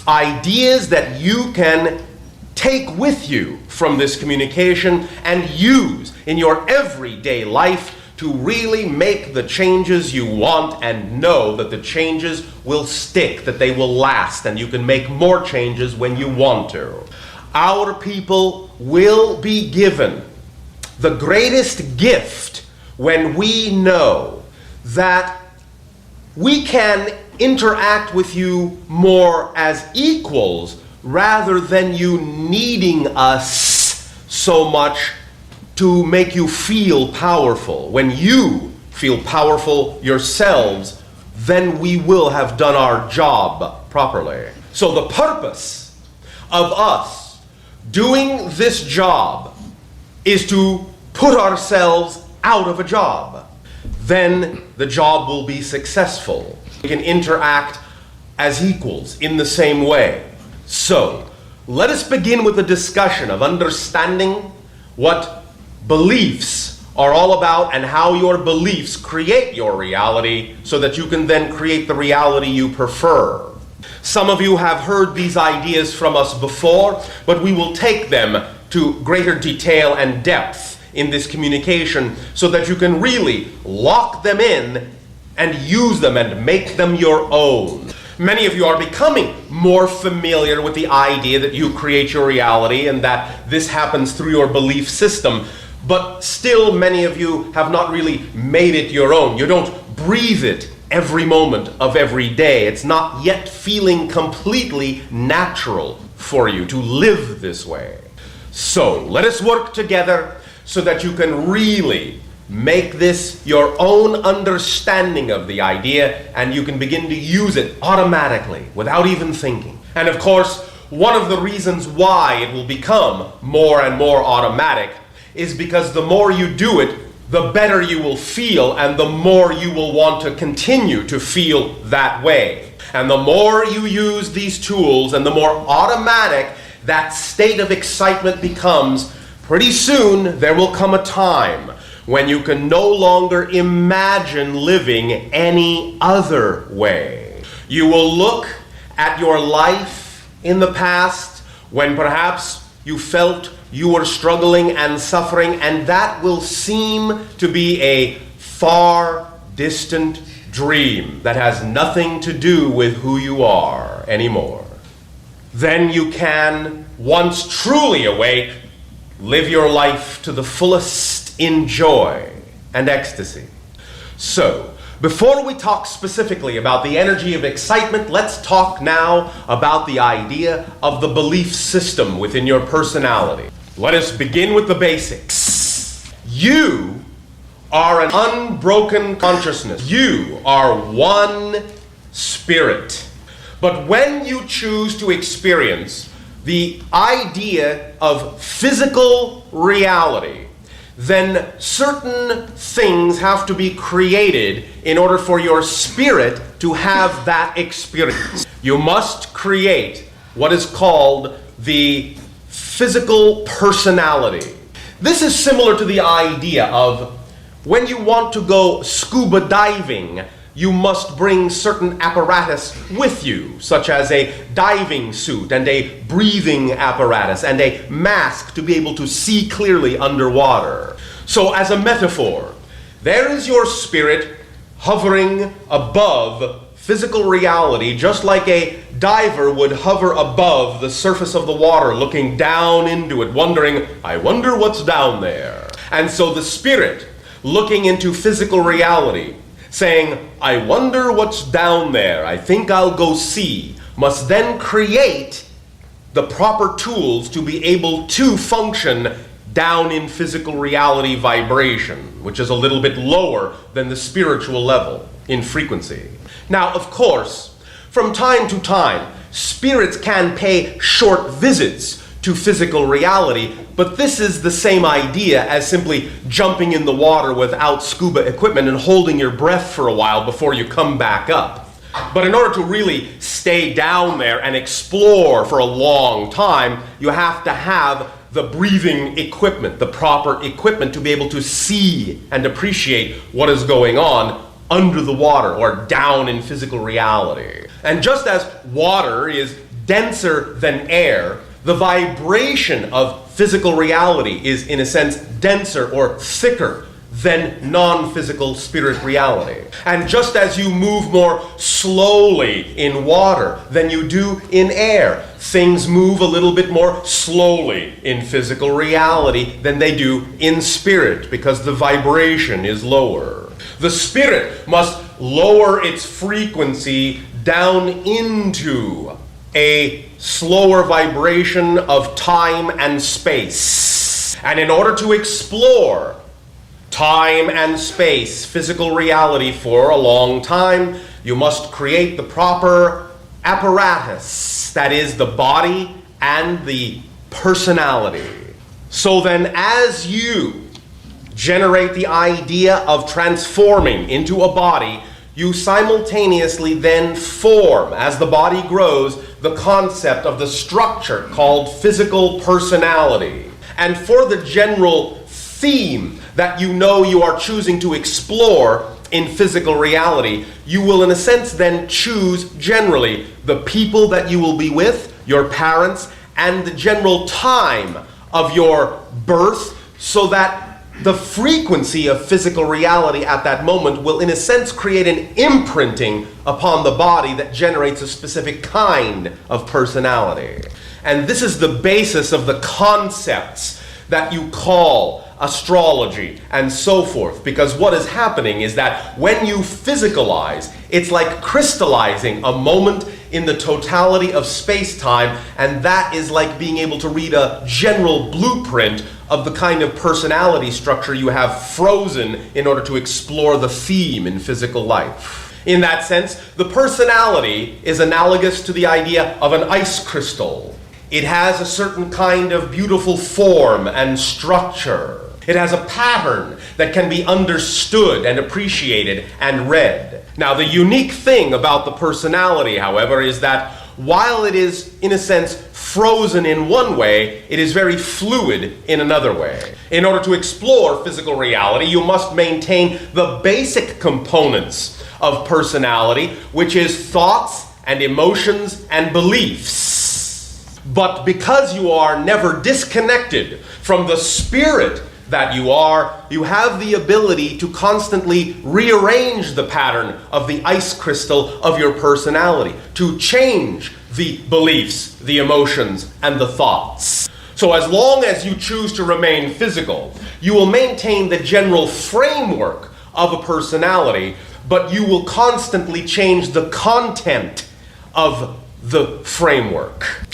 ideas that you can take with you from this communication and use in your everyday life to really make the changes you want and know that the changes will stick, that they will last, and you can make more changes when you want to. Our people will be given the greatest gift when we know that we can interact with you more as equals rather than you needing us so much to make you feel powerful. When you feel powerful yourselves, then we will have done our job properly. So the purpose of us doing this job is to put ourselves out of a job. Then the job will be successful. We can interact as equals in the same way. So, let us begin with a discussion of understanding what beliefs are all about and how your beliefs create your reality so that you can then create the reality you prefer. Some of you have heard these ideas from us before, but we will take them to greater detail and depth in this communication so that you can really lock them in and use them and make them your own. Many of you are becoming more familiar with the idea that you create your reality and that this happens through your belief system, but still many of you have not really made it your own. You don't breathe it every moment of every day. It's not yet feeling completely natural for you to live this way. So let us work together so that you can really make this your own understanding of the idea, and you can begin to use it automatically without even thinking. And of course, one of the reasons why it will become more and more automatic is because the more you do it, the better you will feel, and the more you will want to continue to feel that way. And the more you use these tools and the more automatic that state of excitement becomes, pretty soon there will come a time when you can no longer imagine living any other way. You will look at your life in the past when perhaps you felt you were struggling and suffering, and that will seem to be a far distant dream that has nothing to do with who you are anymore. Then you can, once truly awake, live your life to the fullest in joy and ecstasy. So, before we talk specifically about the energy of excitement, let's talk now about the idea of the belief system within your personality. Let us begin with the basics. You are an unbroken consciousness. You are one spirit. But when you choose to experience the idea of physical reality, then certain things have to be created in order for your spirit to have that experience. You must create what is called the physical personality. This is similar to the idea of when you want to go scuba diving, you must bring certain apparatus with you, such as a diving suit and a breathing apparatus and a mask to be able to see clearly underwater. So as a metaphor, there is your spirit hovering above physical reality, just like a diver would hover above the surface of the water, looking down into it, wondering, I wonder what's down there. And so the spirit, looking into physical reality, saying, I wonder what's down there, I think I'll go see, must then create the proper tools to be able to function down in physical reality vibration, which is a little bit lower than the spiritual level in frequency. Now, of course, from time to time, spirits can pay short visits to physical reality, but this is the same idea as simply jumping in the water without scuba equipment and holding your breath for a while before you come back up. But in order to really stay down there and explore for a long time, you have to have the breathing equipment, the proper equipment to be able to see and appreciate what is going on under the water or down in physical reality. And just as water is denser than air, the vibration of physical reality is, in a sense, denser or thicker than non-physical spirit reality. And just as you move more slowly in water than you do in air, things move a little bit more slowly in physical reality than they do in spirit, because the vibration is lower. The spirit must lower its frequency down into a slower vibration of time and space. And in order to explore time and space, physical reality for a long time, you must create the proper apparatus, that is the body and the personality. So then as you generate the idea of transforming into a body, you simultaneously then form, as the body grows, the concept of the structure called physical personality. And for the general theme that you know you are choosing to explore in physical reality, you will in a sense then choose generally the people that you will be with, your parents, and the general time of your birth, so that the frequency of physical reality at that moment will in a sense create an imprinting upon the body that generates a specific kind of personality. And this is the basis of the concepts that you call astrology and so forth, because what is happening is that when you physicalize, it's like crystallizing a moment in the totality of space-time, and that is like being able to read a general blueprint of the kind of personality structure you have frozen in order to explore the theme in physical life. In that sense, the personality is analogous to the idea of an ice crystal. It has a certain kind of beautiful form and structure. It has a pattern that can be understood and appreciated and read. Now, the unique thing about the personality, however, is that while it is, in a sense, frozen in one way, it is very fluid in another way. In order to explore physical reality, you must maintain the basic components of personality, which is thoughts and emotions and beliefs. But because you are never disconnected from the spirit that you have the ability to constantly rearrange the pattern of the ice crystal of your personality, to change the beliefs, the emotions, and the thoughts. So as long as you choose to remain physical, you will maintain the general framework of a personality, but you will constantly change the content of the framework.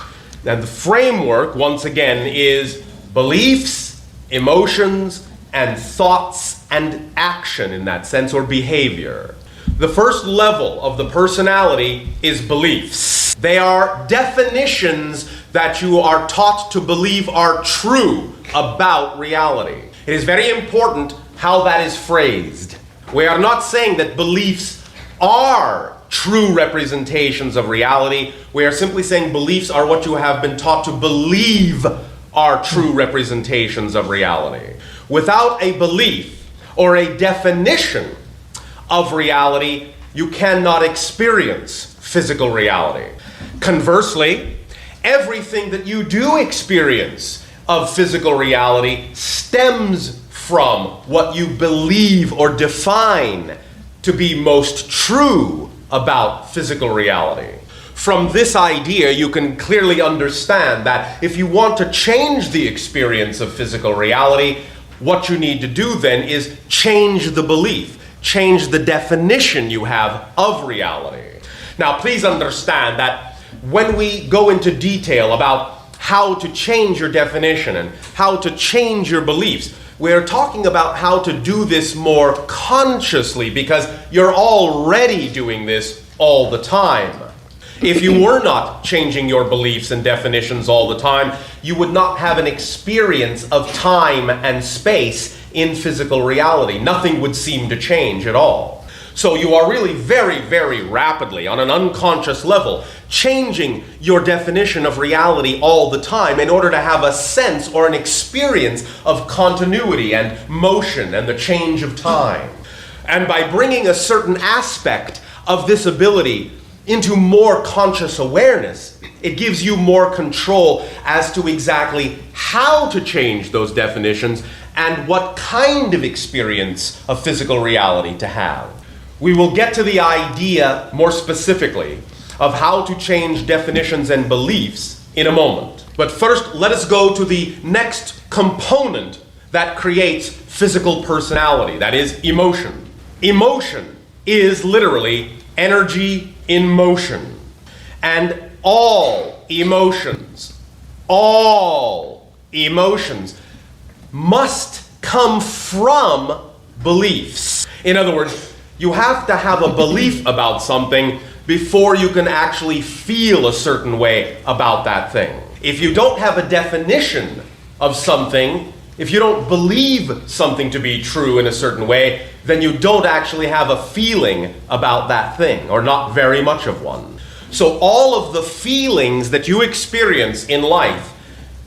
And the framework, once again, is beliefs, emotions, and thoughts, and action in that sense, or behavior. The first level of the personality is beliefs. They are definitions that you are taught to believe are true about reality. It is very important how that is phrased. We are not saying that beliefs are true representations of reality. We are simply saying beliefs are what you have been taught to believe are true representations of reality. Without a belief or a definition of reality, you cannot experience physical reality. Conversely, everything that you do experience of physical reality stems from what you believe or define to be most true about physical reality. From this idea, you can clearly understand that if you want to change the experience of physical reality, what you need to do then is change the belief, change the definition you have of reality. Now, please understand that when we go into detail about how to change your definition and how to change your beliefs, we're talking about how to do this more consciously, because you're already doing this all the time. If you were not changing your beliefs and definitions all the time, you would not have an experience of time and space in physical reality. Nothing would seem to change at all. So you are really very, very rapidly, on an unconscious level, changing your definition of reality all the time in order to have a sense or an experience of continuity and motion and the change of time. And by bringing a certain aspect of this ability into more conscious awareness, it gives you more control as to exactly how to change those definitions and what kind of experience of physical reality to have. We will get to the idea more specifically of how to change definitions and beliefs in a moment. But first, let us go to the next component that creates physical personality, that is emotion. Emotion is literally energy in motion. And all emotions must come from beliefs. In other words, you have to have a belief about something before you can actually feel a certain way about that thing. If you don't have a definition of something, if you don't believe something to be true in a certain way, then you don't actually have a feeling about that thing, or not very much of one. So all of the feelings that you experience in life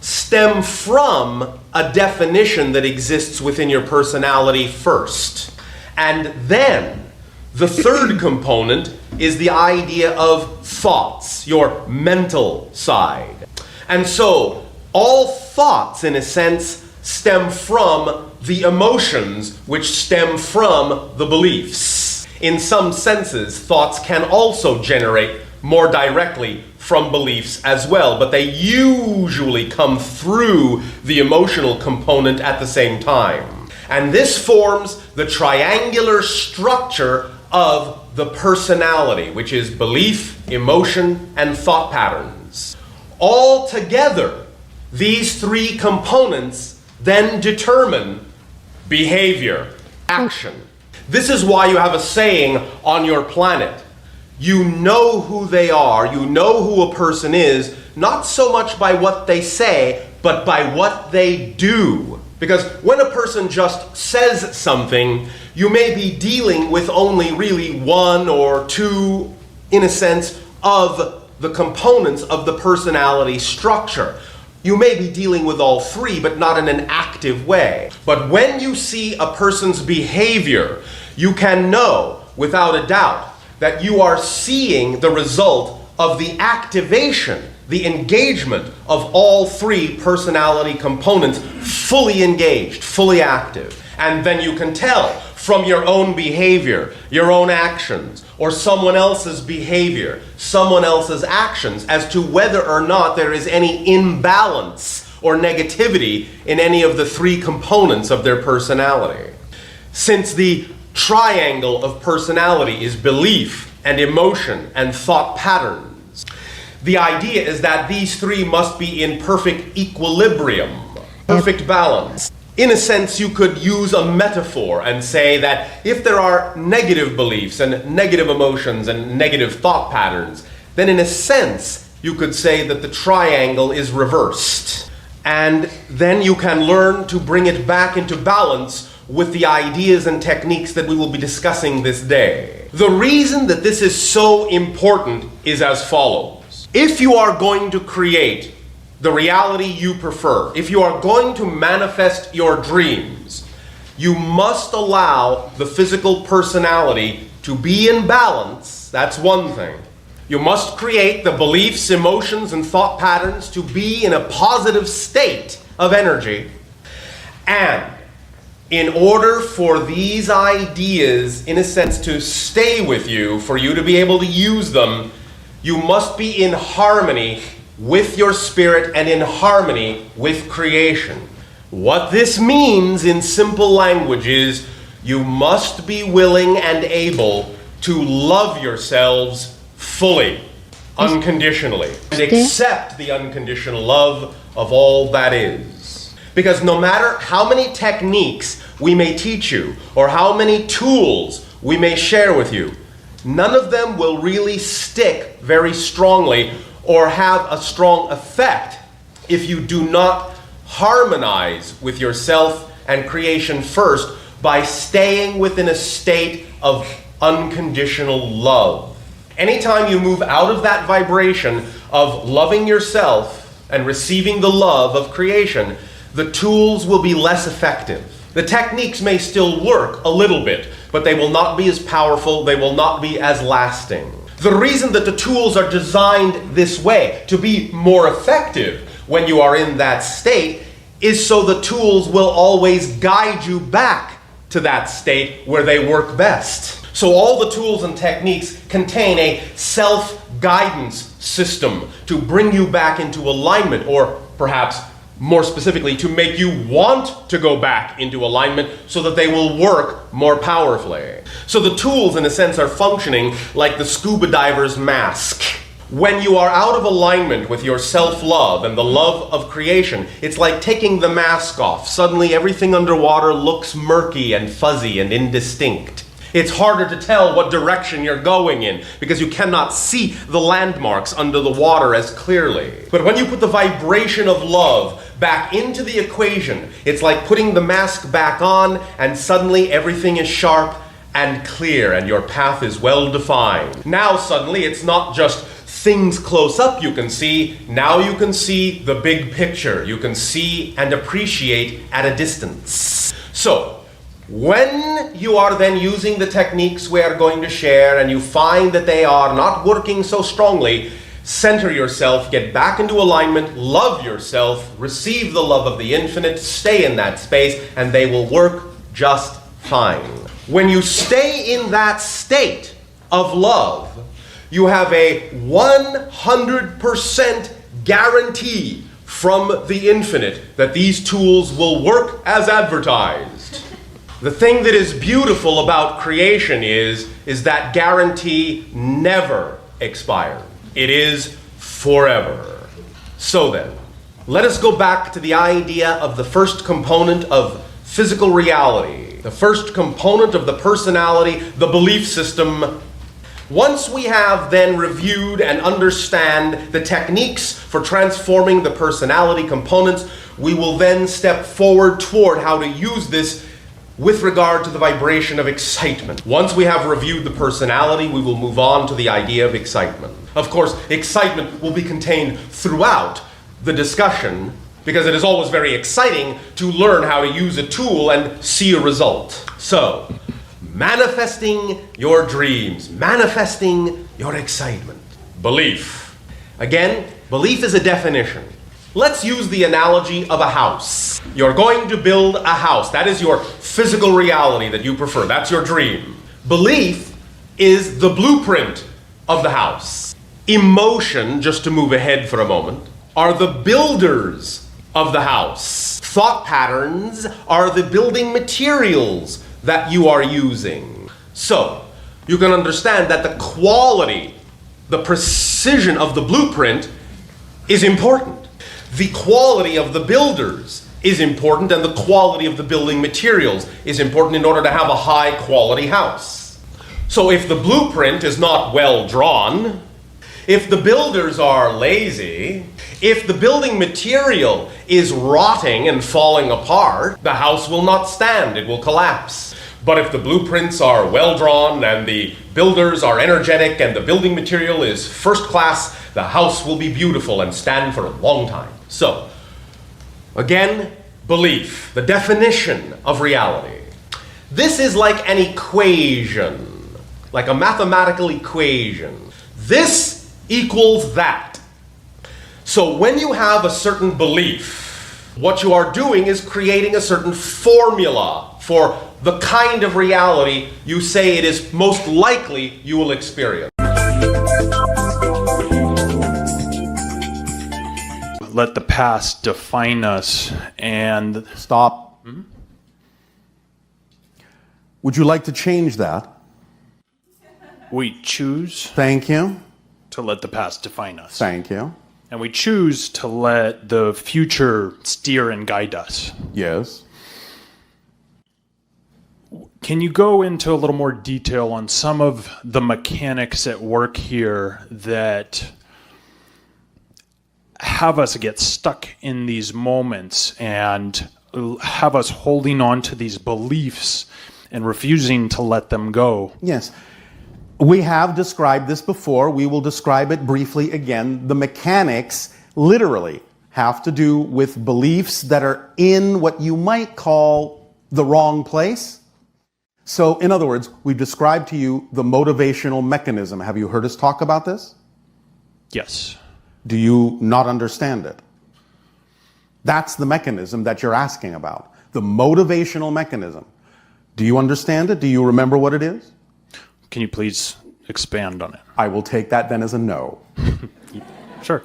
stem from a definition that exists within your personality first. And then the third component is the idea of thoughts, your mental side. And so all thoughts, in a sense, stem from the emotions, which stem from the beliefs. In some senses, thoughts can also generate more directly from beliefs as well, but they usually come through the emotional component at the same time. And this forms the triangular structure of the personality, which is belief, emotion, and thought patterns. All together, these three components then determine behavior, action. This is why you have a saying on your planet. You know who they are, you know who a person is, not so much by what they say, but by what they do. Because when a person just says something, you may be dealing with only really one or two, in a sense, of the components of the personality structure. You may be dealing with all three, but not in an active way. But when you see a person's behavior, you can know, without a doubt, that you are seeing the result of the activation, the engagement of all three personality components fully engaged, fully active. And then you can tell from your own behavior, your own actions, or someone else's behavior, someone else's actions, as to whether or not there is any imbalance or negativity in any of the three components of their personality. Since the triangle of personality is belief and emotion and thought patterns, the idea is that these three must be in perfect equilibrium, perfect balance. In a sense, you could use a metaphor and say that if there are negative beliefs and negative emotions and negative thought patterns, then in a sense, you could say that the triangle is reversed. And then you can learn to bring it back into balance with the ideas and techniques that we will be discussing this day. The reason that this is so important is as follows. If you are going to create the reality you prefer, if you are going to manifest your dreams, you must allow the physical personality to be in balance. That's one thing. You must create the beliefs, emotions, and thought patterns to be in a positive state of energy. And in order for these ideas, in a sense, to stay with you, for you to be able to use them, you must be in harmony with your spirit and in harmony with creation. What this means in simple language is you must be willing and able to love yourselves fully, unconditionally, and accept the unconditional love of all that is. Because no matter how many techniques we may teach you or how many tools we may share with you, none of them will really stick very strongly or have a strong effect if you do not harmonize with yourself and creation first by staying within a state of unconditional love. Anytime you move out of that vibration of loving yourself and receiving the love of creation, the tools will be less effective. The techniques may still work a little bit, but they will not be as powerful, they will not be as lasting. The reason that the tools are designed this way, to be more effective when you are in that state, is so the tools will always guide you back to that state where they work best. So all the tools and techniques contain a self-guidance system to bring you back into alignment, or perhaps more specifically, to make you want to go back into alignment so that they will work more powerfully. So the tools, in a sense, are functioning like the scuba diver's mask. When you are out of alignment with your self-love and the love of creation, it's like taking the mask off. Suddenly everything underwater looks murky and fuzzy and indistinct. It's harder to tell what direction you're going in because you cannot see the landmarks under the water as clearly. But when you put the vibration of love back into the equation, it's like putting the mask back on, and suddenly everything is sharp and clear and your path is well defined. Now suddenly it's not just things close up you can see, now you can see the big picture. You can see and appreciate at a distance. So, when you are then using the techniques we are going to share and you find that they are not working so strongly, center yourself, get back into alignment, love yourself, receive the love of the infinite, stay in that space, and they will work just fine. When you stay in that state of love, you have a 100% guarantee from the infinite that these tools will work as advertised. The thing that is beautiful about creation is that guarantee never expires. It is forever. So then, let us go back to the idea of the first component of physical reality, the first component of the personality, the belief system. Once we have then reviewed and understand the techniques for transforming the personality components, we will then step forward toward how to use this with regard to the vibration of excitement. Once we have reviewed the personality, we will move on to the idea of excitement. Of course, excitement will be contained throughout the discussion because it is always very exciting to learn how to use a tool and see a result. So, manifesting your dreams, manifesting your excitement. Belief. Again, belief is a definition. Let's use the analogy of a house. You're going to build a house. That is your physical reality that you prefer. That's your dream. Belief is the blueprint of the house. Emotion, just to move ahead for a moment, are the builders of the house. Thought patterns are the building materials that you are using. So, you can understand that the quality, the precision of the blueprint is important. The quality of the builders is important, and the quality of the building materials is important in order to have a high quality house. So if the blueprint is not well drawn, If the builders are lazy, if the building material is rotting and falling apart, the house will not stand, it will collapse. But if the blueprints are well drawn and the builders are energetic and the building material is first class, the house will be beautiful and stand for a long time. So, again, belief, the definition of reality. This is like an equation, like a mathematical equation. This equals that. So when you have a certain belief, what you are doing is creating a certain formula for the kind of reality you say it is most likely you will experience. Let the past define us and... Stop. Would you like to change that? We choose Thank you. to let the past define us. Thank you. And we choose to let the future steer and guide us. Yes. Can you go into a little more detail on some of the mechanics at work here that have us get stuck in these moments and have us holding on to these beliefs and refusing to let them go? Yes. We have described this before. We will describe it briefly again. The mechanics literally have to do with beliefs that are in what you might call the wrong place. So, in other words, we've described to you the motivational mechanism. Have you heard us talk about this? Yes. Do you not understand it? That's the mechanism that you're asking about. The motivational mechanism. Do you understand it? Do you remember what it is? Can you please expand on it? I will take that then as a no. Sure.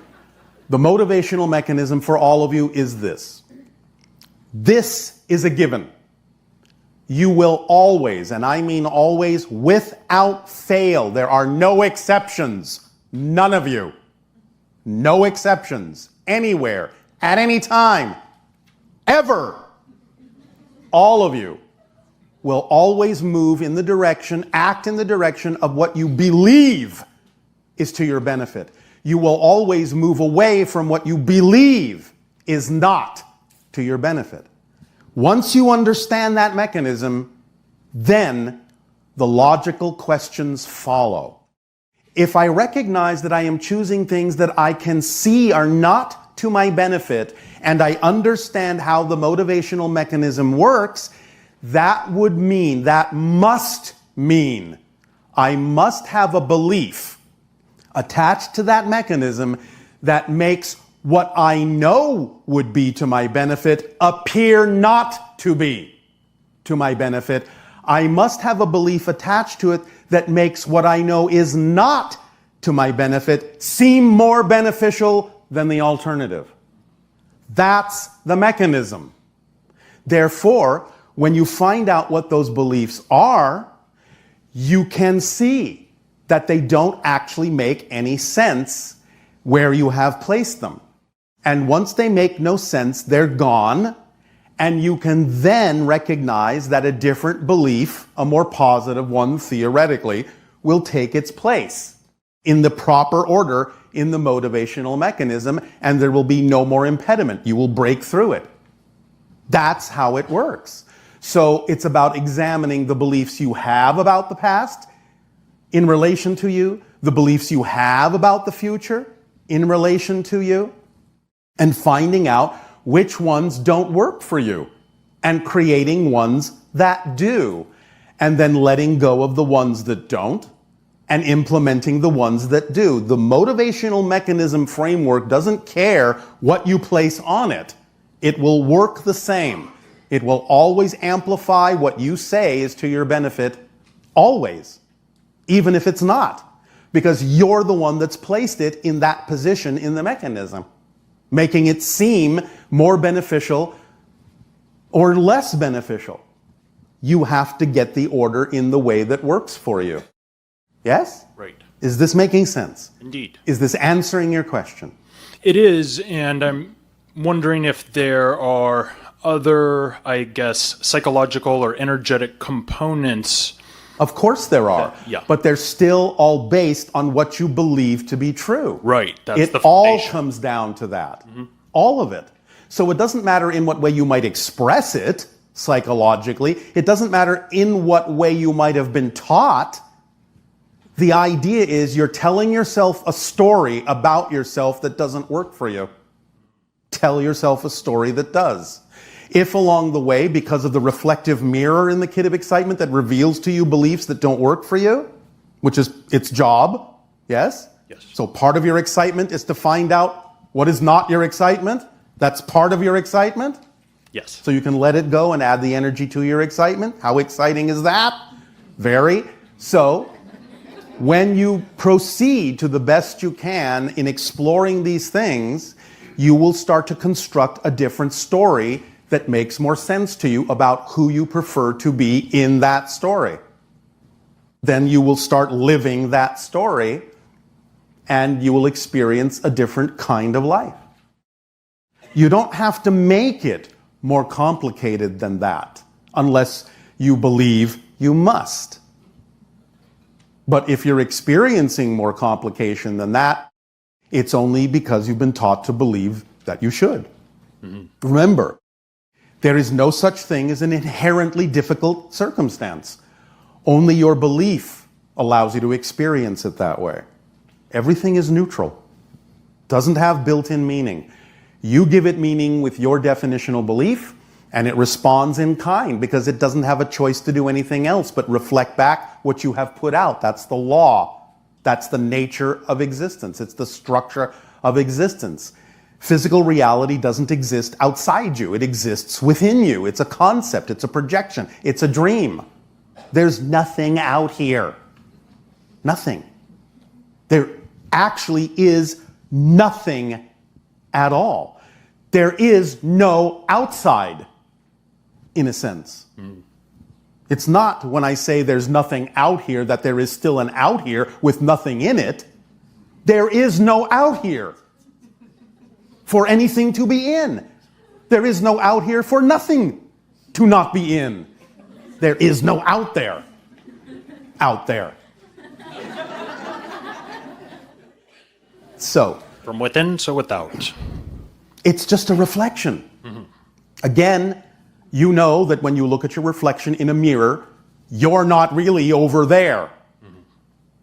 The motivational mechanism for all of you is this. This is a given. You will always, and I mean always, without fail, there are no exceptions, none of you, no exceptions, anywhere, at any time, ever, all of you will always move in the direction, act in the direction of what you believe is to your benefit. You will always move away from what you believe is not to your benefit. Once you understand that mechanism, then the logical questions follow. If I recognize that I am choosing things that I can see are not to my benefit, and I understand how the motivational mechanism works, that would mean, that must mean, I must have a belief attached to that mechanism that makes what I know would be to my benefit appear not to be to my benefit. I must have a belief attached to it that makes what I know is not to my benefit seem more beneficial than the alternative. That's the mechanism. Therefore, when you find out what those beliefs are, you can see that they don't actually make any sense where you have placed them. And once they make no sense, they're gone, and you can then recognize that a different belief, a more positive one theoretically, will take its place in the proper order in the motivational mechanism, and there will be no more impediment. You will break through it. That's how it works. So it's about examining the beliefs you have about the past in relation to you, the beliefs you have about the future in relation to you, and finding out which ones don't work for you and creating ones that do, and then letting go of the ones that don't and implementing the ones that do. The motivational mechanism framework doesn't care what you place on it. It will work the same. It will always amplify what you say is to your benefit, always, even if it's not, because you're the one that's placed it in that position in the mechanism, making it seem more beneficial or less beneficial. You have to get the order in the way that works for you. Yes? Right. Is this making sense? Indeed. Is this answering your question? It is, and I'm wondering if there are other, I guess, psychological or energetic components Of course there are. Yeah. But they're still all based on what you believe to be true. Right. That's It the all foundation. comes down to that. All of it. So it doesn't matter in what way you might express it psychologically. It doesn't matter in what way you might have been taught. The idea is you're telling yourself a story about yourself that doesn't work for you. Tell yourself a story that does. If along the way, because of the reflective mirror in the kit of excitement that reveals to you beliefs that don't work for you, which is its job, yes? Yes. So part of your excitement is to find out what is not your excitement. That's part of your excitement. Yes. So you can let it go and add the energy to your excitement. How exciting is that? Very. So when you proceed to the best you can in exploring these things, you will start to construct a different story that makes more sense to you about who you prefer to be in that story. Then you will start living that story and you will experience a different kind of life. You don't have to make it more complicated than that unless you believe you must. But if you're experiencing more complication than that, it's only because you've been taught to believe that you should. Remember, there is no such thing as an inherently difficult circumstance. Only your belief allows you to experience it that way. Everything is neutral, doesn't have built-in meaning. You give it meaning with your definitional belief, and it responds in kind because it doesn't have a choice to do anything else but reflect back what you have put out. That's the law. That's the nature of existence. It's the structure of existence. Physical reality doesn't exist outside you. It exists within you. It's a concept. It's a projection. It's a dream. There's nothing out here. Nothing. There actually is nothing at all. There is no outside, in a sense. It's not when I say there's nothing out here that there is still an out here with nothing in it. There is no out here for anything to be in. There is no out here for nothing to not be in. There is no out there. Out there. So, From within, so without. it's just a reflection. Again, you know that when you look at your reflection in a mirror, you're not really over there.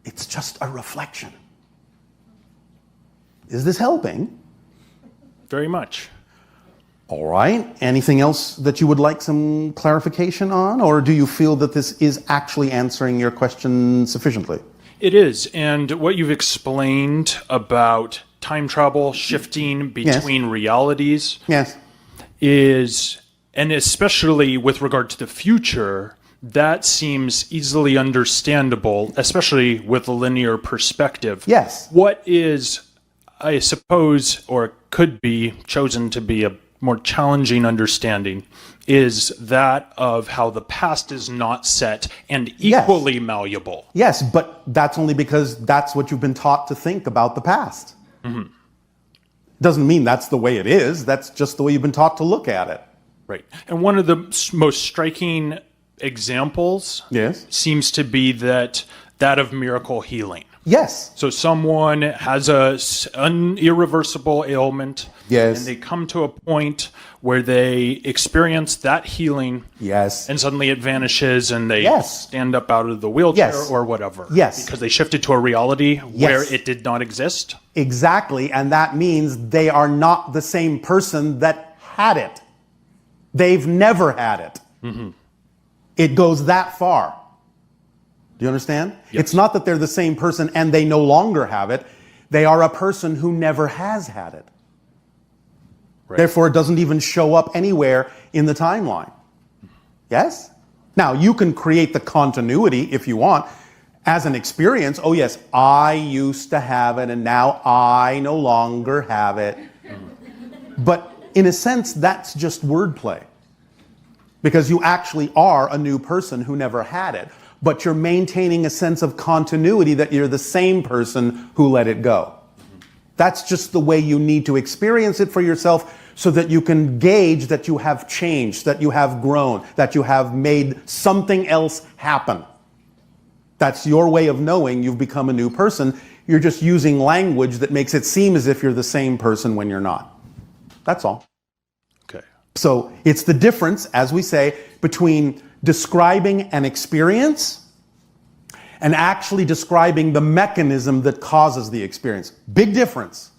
It's just a reflection. Is this helping? Very much. All right. Anything else that you would like some clarification on? Or do you feel that this is actually answering your question sufficiently? It is. And what you've explained about time travel, shifting between realities, Yes. is, and especially with regard to the future, that seems easily understandable, especially with a linear perspective. Yes. What is, I suppose, or could be chosen to be a more challenging understanding is that of how the past is not set and equally malleable. Yes, but that's only because that's what you've been taught to think about the past. Doesn't mean that's the way it is. That's just the way you've been taught to look at it. Right. And one of the most striking examples seems to be that of miracle healing. Yes. So someone has an irreversible ailment, and they come to a point where they experience that healing, and suddenly it vanishes, and they stand up out of the wheelchair or whatever, because they shifted to a reality where it did not exist. Exactly, and that means they are not the same person that had it. They've never had it. It goes that far. Do you understand? It's not that they're the same person and they no longer have it. They are a person who never has had it. Therefore, it doesn't even show up anywhere in the timeline. Yes? Now, you can create the continuity if you want as an experience. Oh, yes, I used to have it and now I no longer have it. But in a sense, that's just wordplay. Because you actually are a new person who never had it. But you're maintaining a sense of continuity that you're the same person who let it go. That's just the way you need to experience it for yourself so that you can gauge that you have changed, that you have grown, that you have made something else happen. That's your way of knowing you've become a new person. You're just using language that makes it seem as if you're the same person when you're not. That's all. Okay. So it's the difference, as we say, between describing an experience and actually describing the mechanism that causes the experience. Big difference.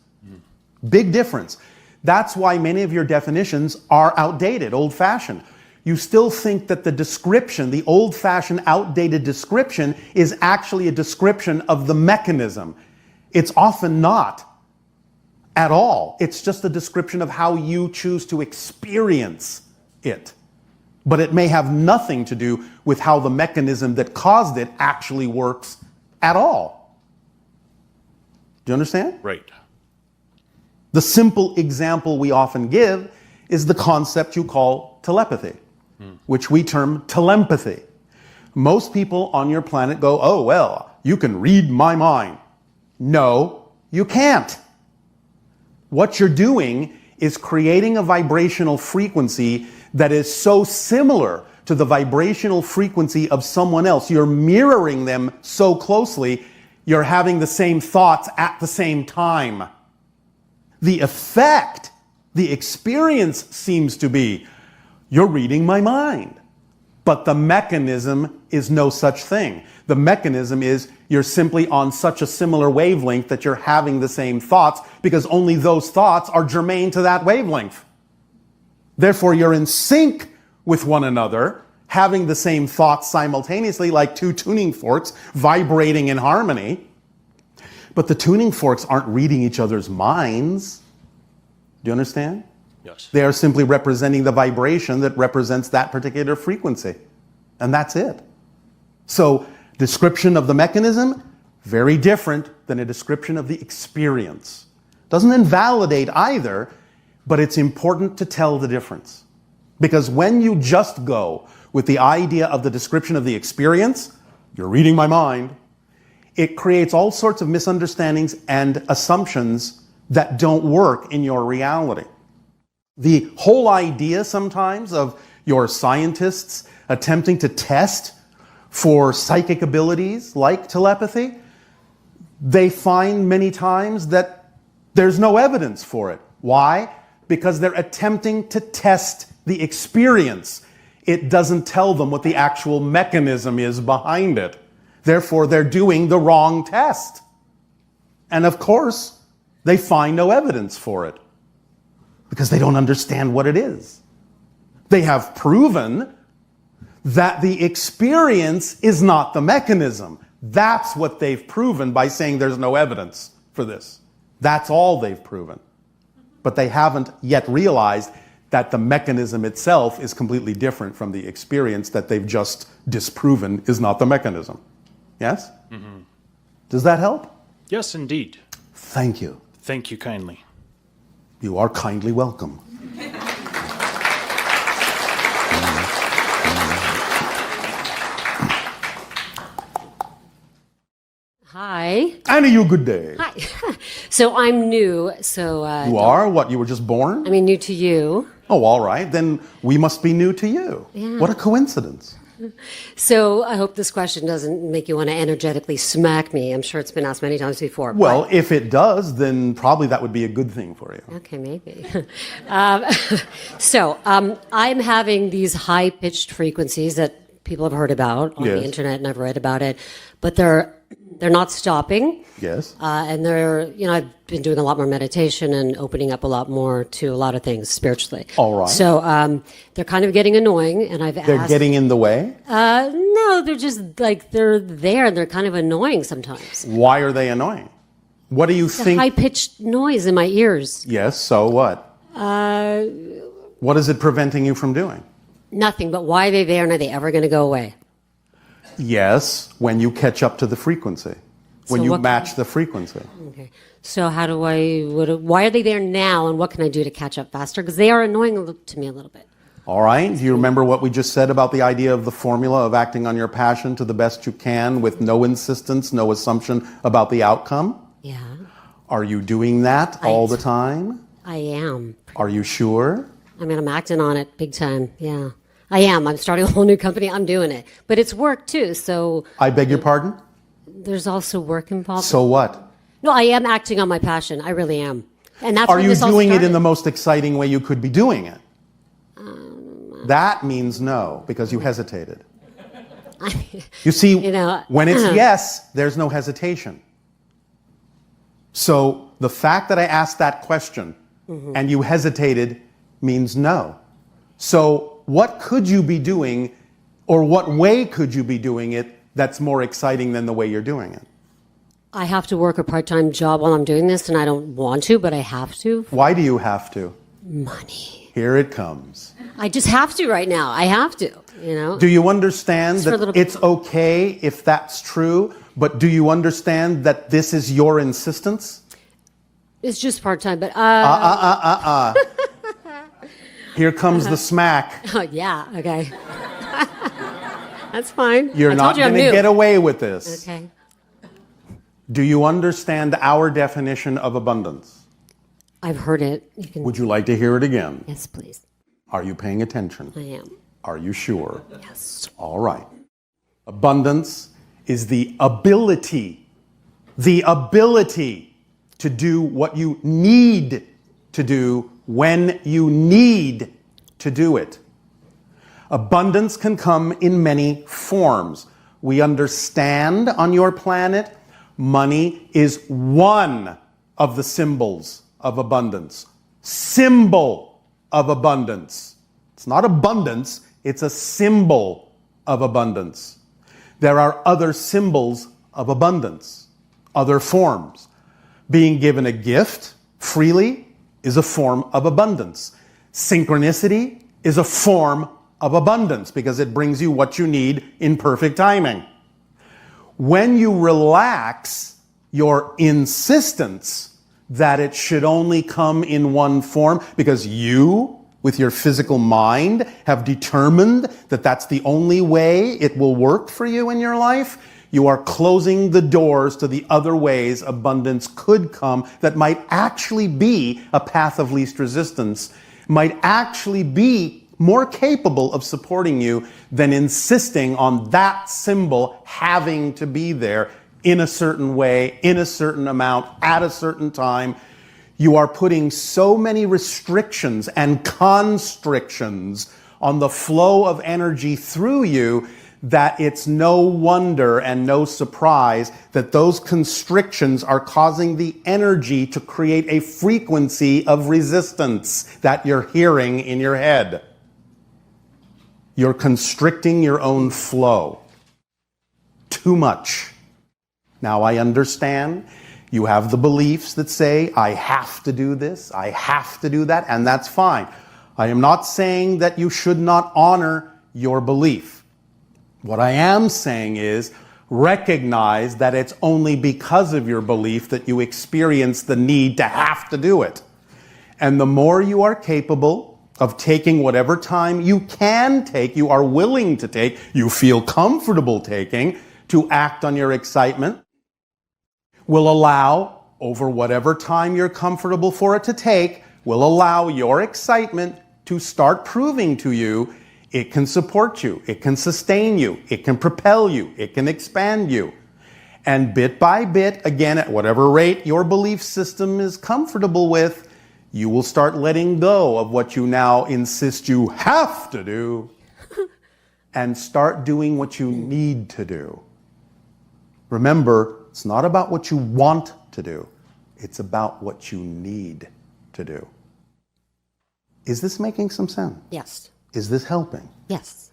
Big difference. That's why many of your definitions are outdated, old-fashioned. You still think that the description, the old-fashioned, outdated description, is actually a description of the mechanism. It's often not at all. It's just a description of how you choose to experience it. But it may have nothing to do with how the mechanism that caused it actually works at all. Do you understand? Right. The simple example we often give is the concept you call telepathy, which we term telepathy. Most people on your planet go, oh, well, you can read my mind. No, you can't. What you're doing is creating a vibrational frequency that is so similar to the vibrational frequency of someone else. You're mirroring them so closely, you're having the same thoughts at the same time. The effect, the experience seems to be, you're reading my mind. But the mechanism is no such thing. The mechanism is you're simply on such a similar wavelength that you're having the same thoughts because only those thoughts are germane to that wavelength. Therefore, you're in sync with one another, having the same thoughts simultaneously, like two tuning forks vibrating in harmony. But the tuning forks aren't reading each other's minds. Do you understand? Yes. They are simply representing the vibration that represents that particular frequency. And that's it. So, description of the mechanism, very different than a description of the experience. Doesn't invalidate either, but it's important to tell the difference. Because when you just go with the idea of the description of the experience, you're reading my mind, it creates all sorts of misunderstandings and assumptions that don't work in your reality. The whole idea sometimes of your scientists attempting to test for psychic abilities like telepathy, they find many times that there's no evidence for it. Why? Because they're attempting to test the experience. It doesn't tell them what the actual mechanism is behind it. Therefore, they're doing the wrong test. And of course, they find no evidence for it because they don't understand what it is. They have proven that the experience is not the mechanism. That's what they've proven by saying there's no evidence for this. That's all they've proven. But they haven't yet realized that the mechanism itself is completely different from the experience that they've just disproven is not the mechanism. Yes? Mm-hmm. Does that help? Yes, indeed. Thank you. Thank you kindly. You are kindly welcome. Hi. And you good day. Hi. So I'm new. So you are? What, you were just born? I mean, new to you. Oh, all right. Then we must be new to you. Yeah. What a coincidence. So I hope this question doesn't make you want to energetically smack me. I'm sure it's been asked many times before. Well, if it does, then probably that would be a good thing for you. Okay, maybe. I'm having these high-pitched frequencies that people have heard about on the internet, and I've read about it, but they're not stopping. Yes. And I've been doing a lot more meditation and opening up a lot more to a lot of things spiritually. All right. So they're kind of getting annoying, and I've asked. They're getting in the way? No, they're just like they're there, and they're kind of annoying sometimes. Why are they annoying? What do you think? High-pitched noise in my ears. Yes. So what? What is it preventing you from doing? Nothing. But why are they there, and are they ever going to go away? Yes, when you catch up to the frequency, when you match the frequency. Okay. So why are they there now, and what can I do to catch up faster? Because they are annoying to me a little bit. All right. Do you remember what we just said about the idea of the formula of acting on your passion to the best you can with no insistence, no assumption about the outcome? Yeah. Are you doing that all the time? I am. Are you sure? I mean, I'm acting on it big time. Yeah. I am. I'm starting a whole new company. I'm doing it. But it's work too. So I beg your pardon? there's also work involved. So what? No, I am acting on my passion. I really am. And that's Are when you this all doing it started. in the most exciting way you could be doing it? That means no, because you hesitated. You see, when it's yes, there's no hesitation. So the fact that I asked that question and you hesitated means no. So what could you be doing, or what way could you be doing it that's more exciting than the way you're doing it? I have to work a part-time job while I'm doing this, and I don't want to, but I have to. Why do you have to? Money. Here it comes. I just have to right now. I have to, Do you understand Just for a that little bit. it's okay if that's true, but do you understand that this is your insistence? It's just part-time, but Here comes the smack. Oh, yeah, okay. That's fine. You're I not told you I'm going to new. get away with this. Okay. Do you understand our definition of abundance? I've heard it. You can... Would you like to hear it again? Yes, please. Are you paying attention? I am. Are you sure? Yes. All right. Abundance is the ability to do what you need to do when you need to do it. Abundance can come in many forms. We understand on your planet, money is one of the symbols of abundance. Symbol of abundance. It's not abundance, it's a symbol of abundance. There are other symbols of abundance, other forms. Being given a gift freely is a form of abundance. Synchronicity is a form of abundance because it brings you what you need in perfect timing. When you relax your insistence that it should only come in one form because you, with your physical mind, have determined that that's the only way it will work for you in your life, you are closing the doors to the other ways abundance could come that might actually be a path of least resistance, might actually be more capable of supporting you than insisting on that symbol having to be there in a certain way, in a certain amount, at a certain time. You are putting so many restrictions and constrictions on the flow of energy through you that it's no wonder and no surprise that those constrictions are causing the energy to create a frequency of resistance that you're hearing in your head. You're constricting your own flow. Too much. Now I understand you have the beliefs that say, I have to do this, I have to do that, and that's fine. I am not saying that you should not honor your belief. What I am saying is, recognize that it's only because of your belief that you experience the need to have to do it. And the more you are capable of taking whatever time you can take, you are willing to take, you feel comfortable taking, to act on your excitement, will allow, over whatever time you're comfortable for it to take, will allow your excitement to start proving to you it can support you, it can sustain you, it can propel you, it can expand you. And bit by bit, again, at whatever rate your belief system is comfortable with, you will start letting go of what you now insist you have to do and start doing what you need to do. Remember, it's not about what you want to do. It's about what you need to do. Is this making some sense? Yes. Is this helping? Yes.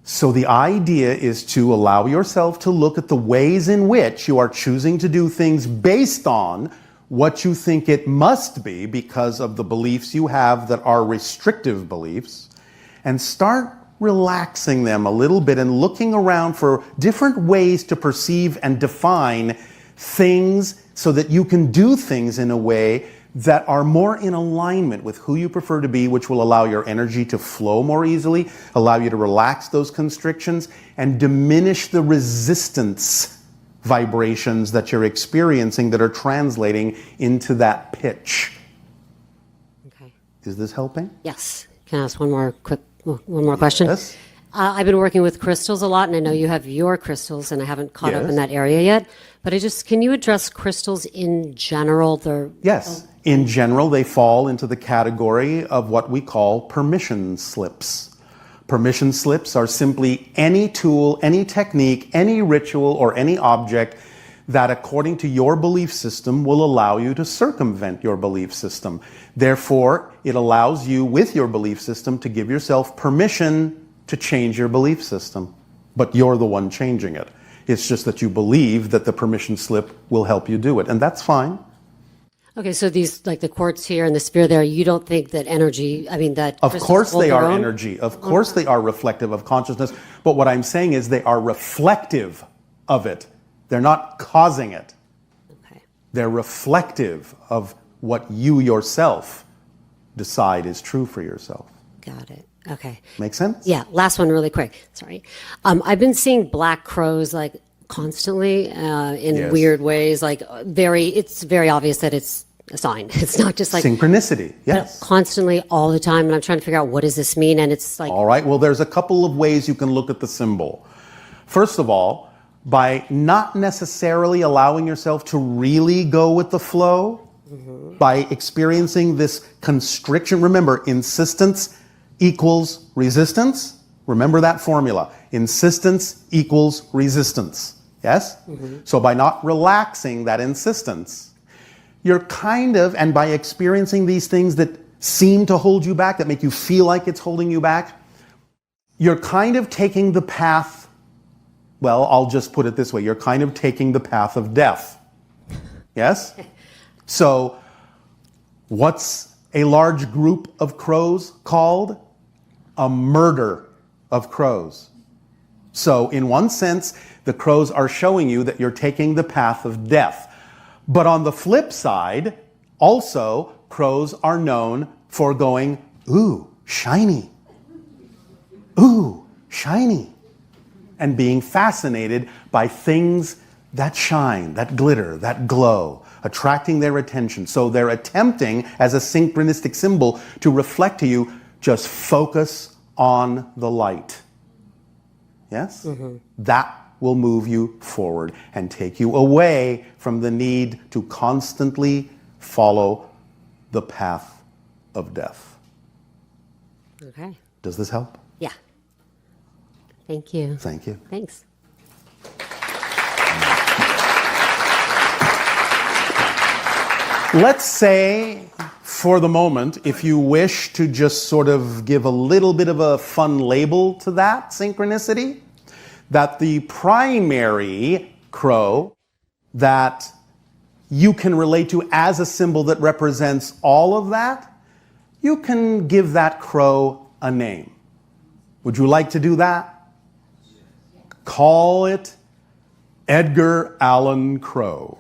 So the idea is to allow yourself to look at the ways in which you are choosing to do things based on what you think it must be because of the beliefs you have that are restrictive beliefs, and start relaxing them a little bit and looking around for different ways to perceive and define things so that you can do things in a way that are more in alignment with who you prefer to be, which will allow your energy to flow more easily, allow you to relax those constrictions, and diminish the resistance vibrations that you're experiencing that are translating into that pitch. Okay. Is this helping? Yes. Can I ask one more quick one more question. Yes. I've been working with crystals a lot, and I know you have your crystals, and I haven't caught up in that area yet. But can you address crystals in general? Yes. In general, they fall into the category of what we call permission slips. Permission slips are simply any tool, any technique, any ritual, or any object that, according to your belief system, will allow you to circumvent your belief system. Therefore, it allows you, with your belief system, to give yourself permission to change your belief system. But you're the one changing it. It's just that you believe that the permission slip will help you do it, and that's fine. Okay, so these, like the quartz here and the sphere there, you don't think that energy, that... Of course they are energy. Of course they are reflective of consciousness. But what I'm saying is they are reflective of it. They're not causing it. Okay. They're reflective of what you yourself decide is true for yourself. Got it. Okay. Make sense? Yeah, last one really quick. Sorry. I've been seeing black crows like constantly in weird ways. It's very obvious that it's a sign. It's not just like synchronicity. Yes. Constantly, all the time, and I'm trying to figure out what does this mean. And it's like, all right. Well, there's a couple of ways you can look at the symbol. First of all, by not necessarily allowing yourself to really go with the flow, by experiencing this constriction. Remember, insistence equals resistance. Remember that formula. Insistence equals resistance. Yes? So by not relaxing that insistence, you're and by experiencing these things that seem to hold you back, that make you feel like it's holding you back, you're taking the path, well, I'll just put it this way, you're taking the path of death. Yes? So, what's a large group of crows called? A murder of crows. So, in one sense, the crows are showing you that you're taking the path of death. But on the flip side, also, crows are known for going, ooh, shiny. Ooh, shiny. And being fascinated by things that shine, that glitter, that glow, attracting their attention. So they're attempting, as a synchronistic symbol, to reflect to you, just focus on the light. Yes? That will move you forward and take you away from the need to constantly follow the path of death. Okay. Does this help? Yeah. Thank you. Thank you. Thanks. Let's say, for the moment, if you wish to just sort of give a little bit of a fun label to that synchronicity, that the primary crow that you can relate to as a symbol that represents all of that, you can give that crow a name. Would you like to do that? Call it Edgar Allan Crow.